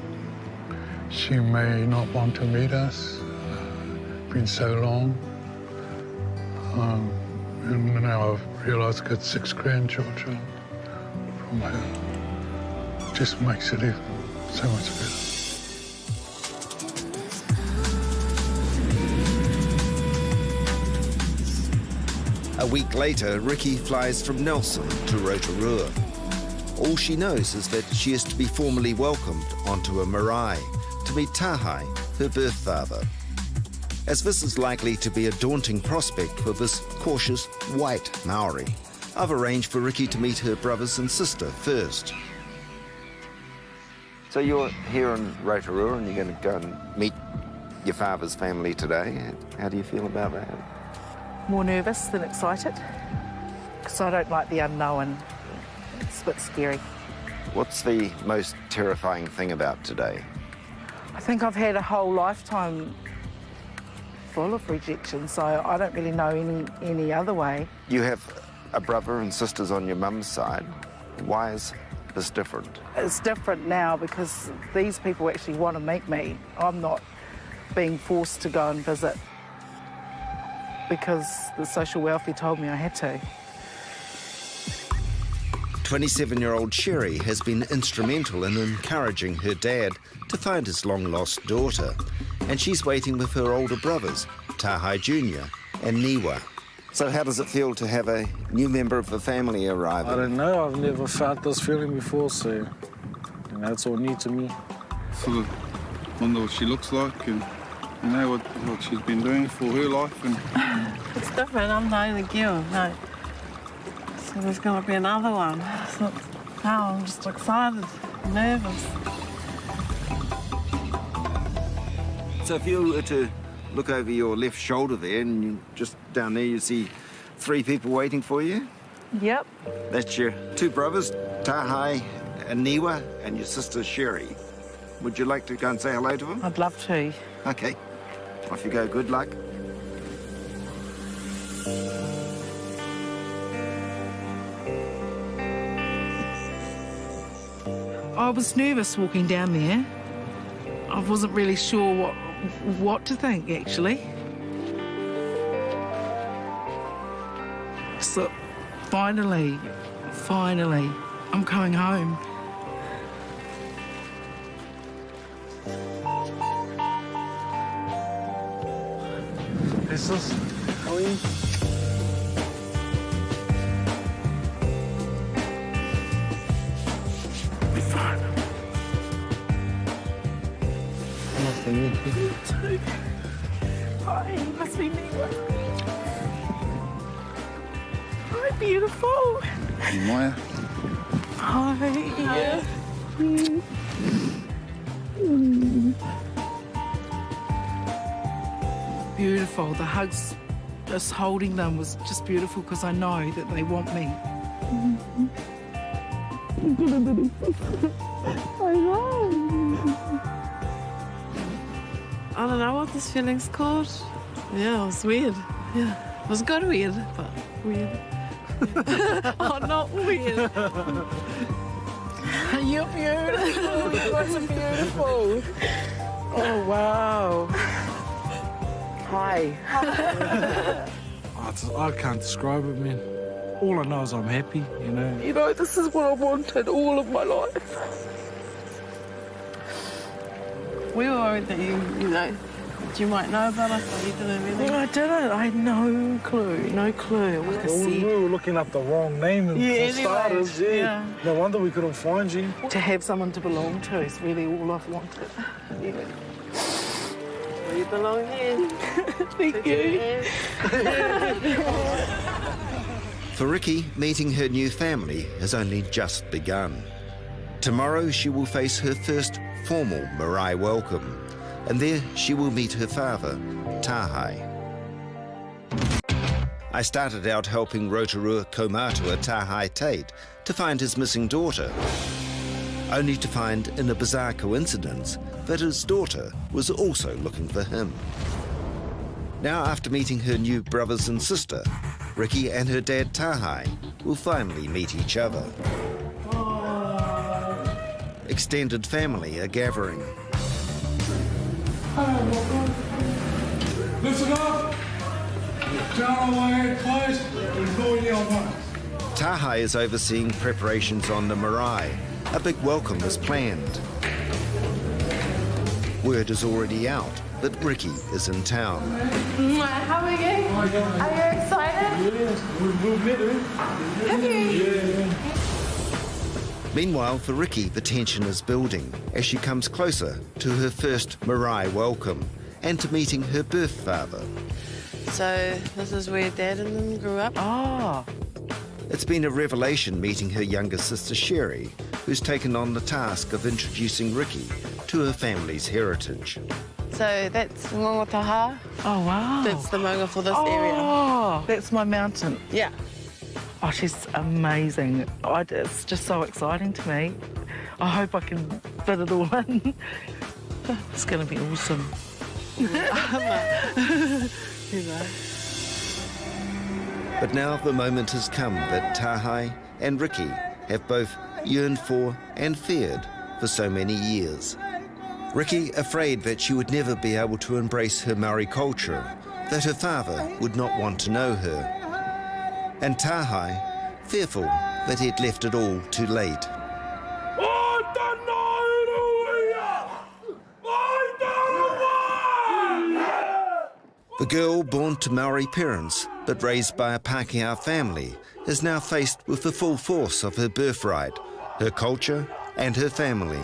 she may not want to meet us. Been so long. And now I've realised I've got 6 grandchildren from her. Just makes it even so much better. A week later, Ricki flies from Nelson to Rotorua. All she knows is that she is to be formally welcomed onto a marae to meet Tahai, her birth father. As this is likely to be a daunting prospect for this cautious, white Maori, I've arranged for Ricki to meet her brothers and sister first. So you're here in Rotorua and you're going to go and meet your father's family today. How do you feel about that? More nervous than excited, because I don't like the unknown. It's a bit scary. What's the most terrifying thing about today? I think I've had a whole lifetime full of rejection, so I don't really know any other way. You have a brother and sisters on your mum's side. Why is this different? It's different now because these people actually want to meet me. I'm not being forced to go and visit because the social welfare told me I had to. 27-year-old Sheri has been instrumental in encouraging her dad to find his long-lost daughter, and she's waiting with her older brothers, Tahai Jnr and Niwa. So how does it feel to have a new member of the family arriving? I don't know, I've never felt this feeling before, so you know, it's all new to me. Sort of wonder what she looks like and you know what she's been doing for her life. And It's different, I'm the only girl, no. So there's going to be another one. So now I'm just excited, nervous. So if you were to look over your left shoulder there and just down there you see 3 people waiting for you? Yep. That's your 2 brothers, Tahai and Niwa, and your sister Sheri. Would you like to go and say hello to them? I'd love to. OK. Off you go. Good luck. I was nervous walking down there. I wasn't really sure what to think, actually. So, finally, I'm coming home. Jesus, how are you? Be fine. Nice to meet you. Hi, you must be Niwa. Hi, beautiful. Maya. Hi. Yeah. Beautiful. The hugs, just holding them was just beautiful because I know that they want me. I know. I don't know what this feeling's called. Yeah, it was weird. Yeah, it was good weird, but weird. Oh, not weird. You're beautiful. You guys are beautiful. Oh, wow. Hi. I can't describe it, man. All I know is I'm happy, you know. You know, this is what I wanted all of my life. We were worried that you know, you might know about us, but you didn't really. I didn't. I had no clue. No clue. Like I said. We were looking up the wrong name for starters. Yeah. No wonder we couldn't find you. To have someone to belong to is really all I've wanted. Yeah. You belong here. Thank you. For Ricki, meeting her new family has only just begun. Tomorrow she will face her first formal marae welcome, and there she will meet her father, Tahai. I started out helping Rotorua Kaumatua Tahai Tate to find his missing daughter, only to find in a bizarre coincidence that his daughter was also looking for him. Now, after meeting her new brothers and sister, Ricki and her dad Tahai will finally meet each other. Extended family are gathering. Listen up! Down on my head, please. We're going your way. Tahai is overseeing preparations on the marae. A big welcome is planned. Word is already out that Ricki is in town. How are you? Are you excited? Have you? Meanwhile, for Ricki, the tension is building as she comes closer to her first marae welcome and to meeting her birth father. So this is where Dad and them grew up? Oh. It's been a revelation meeting her younger sister Sheri, who's taken on the task of introducing Ricki to her family's heritage. So that's Taha. Oh, wow. That's the maunga for this Oh, area. that's my mountain. Yeah. Oh, she's amazing. It's just so exciting to me. I hope I can fit it all in. It's going to be awesome. But now the moment has come that Tahai and Ricki have both yearned for and feared for so many years. Ricki afraid that she would never be able to embrace her Maori culture, that her father would not want to know her. And Tahai fearful that he'd left it all too late. The girl born to Maori parents but raised by a Pakeha family is now faced with the full force of her birthright, her culture and her family.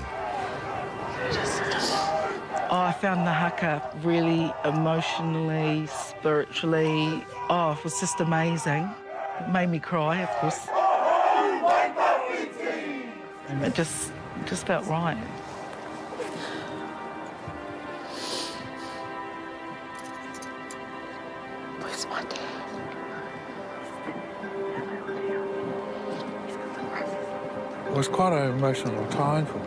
Oh, I found the haka really emotionally, spiritually. Oh, it was just amazing. It made me cry, of course. And it just felt right. Where's my dad? It was quite an emotional time for me.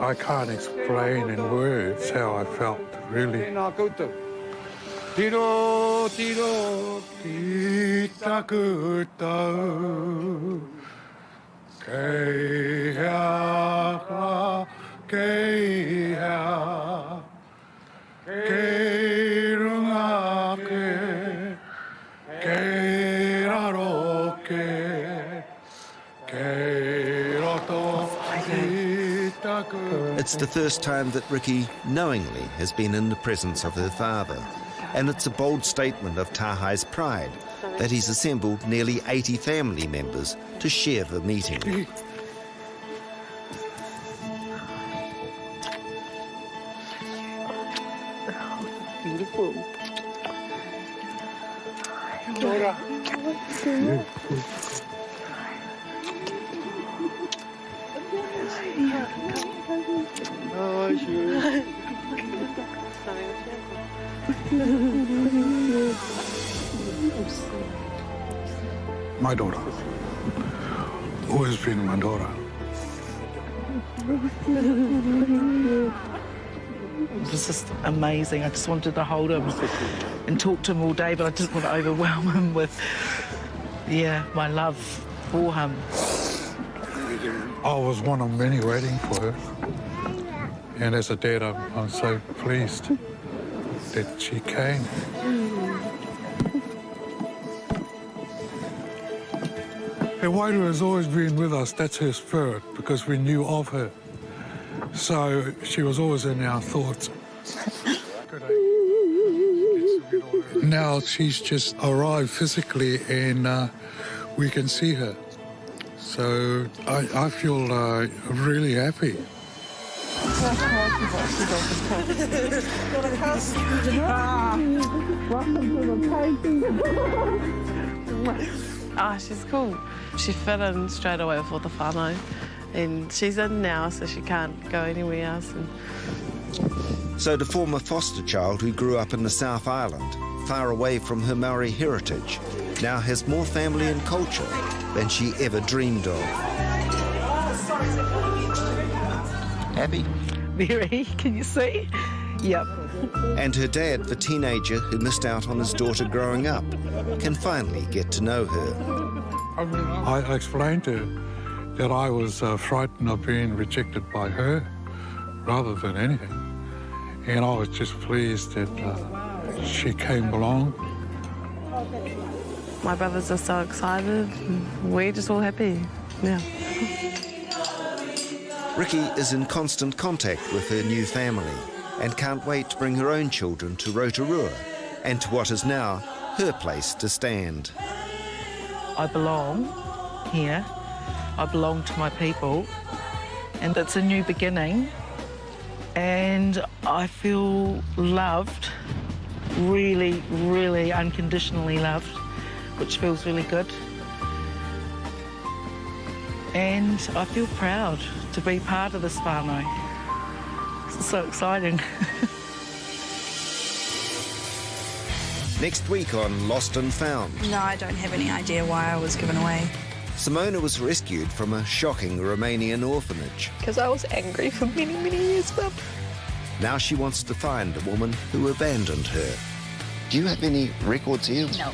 I can't explain in words how I felt, really. Tiro, tiro, ki taku tau, kei hea, kei hea, kei runga ke, kei raro ke, kei roto ki taku. It's the first time that Ricki knowingly has been in the presence of her father. And it's a bold statement of Tahai's pride that he's assembled nearly 80 family members to share the meeting. Beautiful. Oh, sure. My daughter. Always been my daughter. It was just amazing. I just wanted to hold him and talk to him all day, but I didn't want to overwhelm him with, my love for him. I was one of many waiting for her. And as a dad, I'm so pleased that she came. Her waiter has always been with us. That's her spirit, because we knew of her. So she was always in our thoughts. Now she's just arrived physically and we can see her. So I feel really happy. Ah, she's cool. She fit in straight away with all the whanau. And she's in now, so she can't go anywhere else. So the former foster child who grew up in the South Island, far away from her Maori heritage, now has more family and culture than she ever dreamed of. Happy? Very, can you see? Yep. And her dad, the teenager who missed out on his daughter growing up, can finally get to know her. I explained to her that I was frightened of being rejected by her rather than anything. And I was just pleased that she came along. My brothers are so excited. We're just all happy. Yeah. Ricki is in constant contact with her new family and can't wait to bring her own children to Rotorua and to what is now her place to stand. I belong here. I belong to my people, and it's a new beginning, and I feel loved, really, really unconditionally loved, which feels really good. and I feel proud to be part of this whānau. It's so exciting. Next week on Lost and Found. No, I don't have any idea why I was given away. Simona was rescued from a shocking Romanian orphanage. Because I was angry for many, many years, Mum. Now she wants to find a woman who abandoned her. Do you have any records here? No.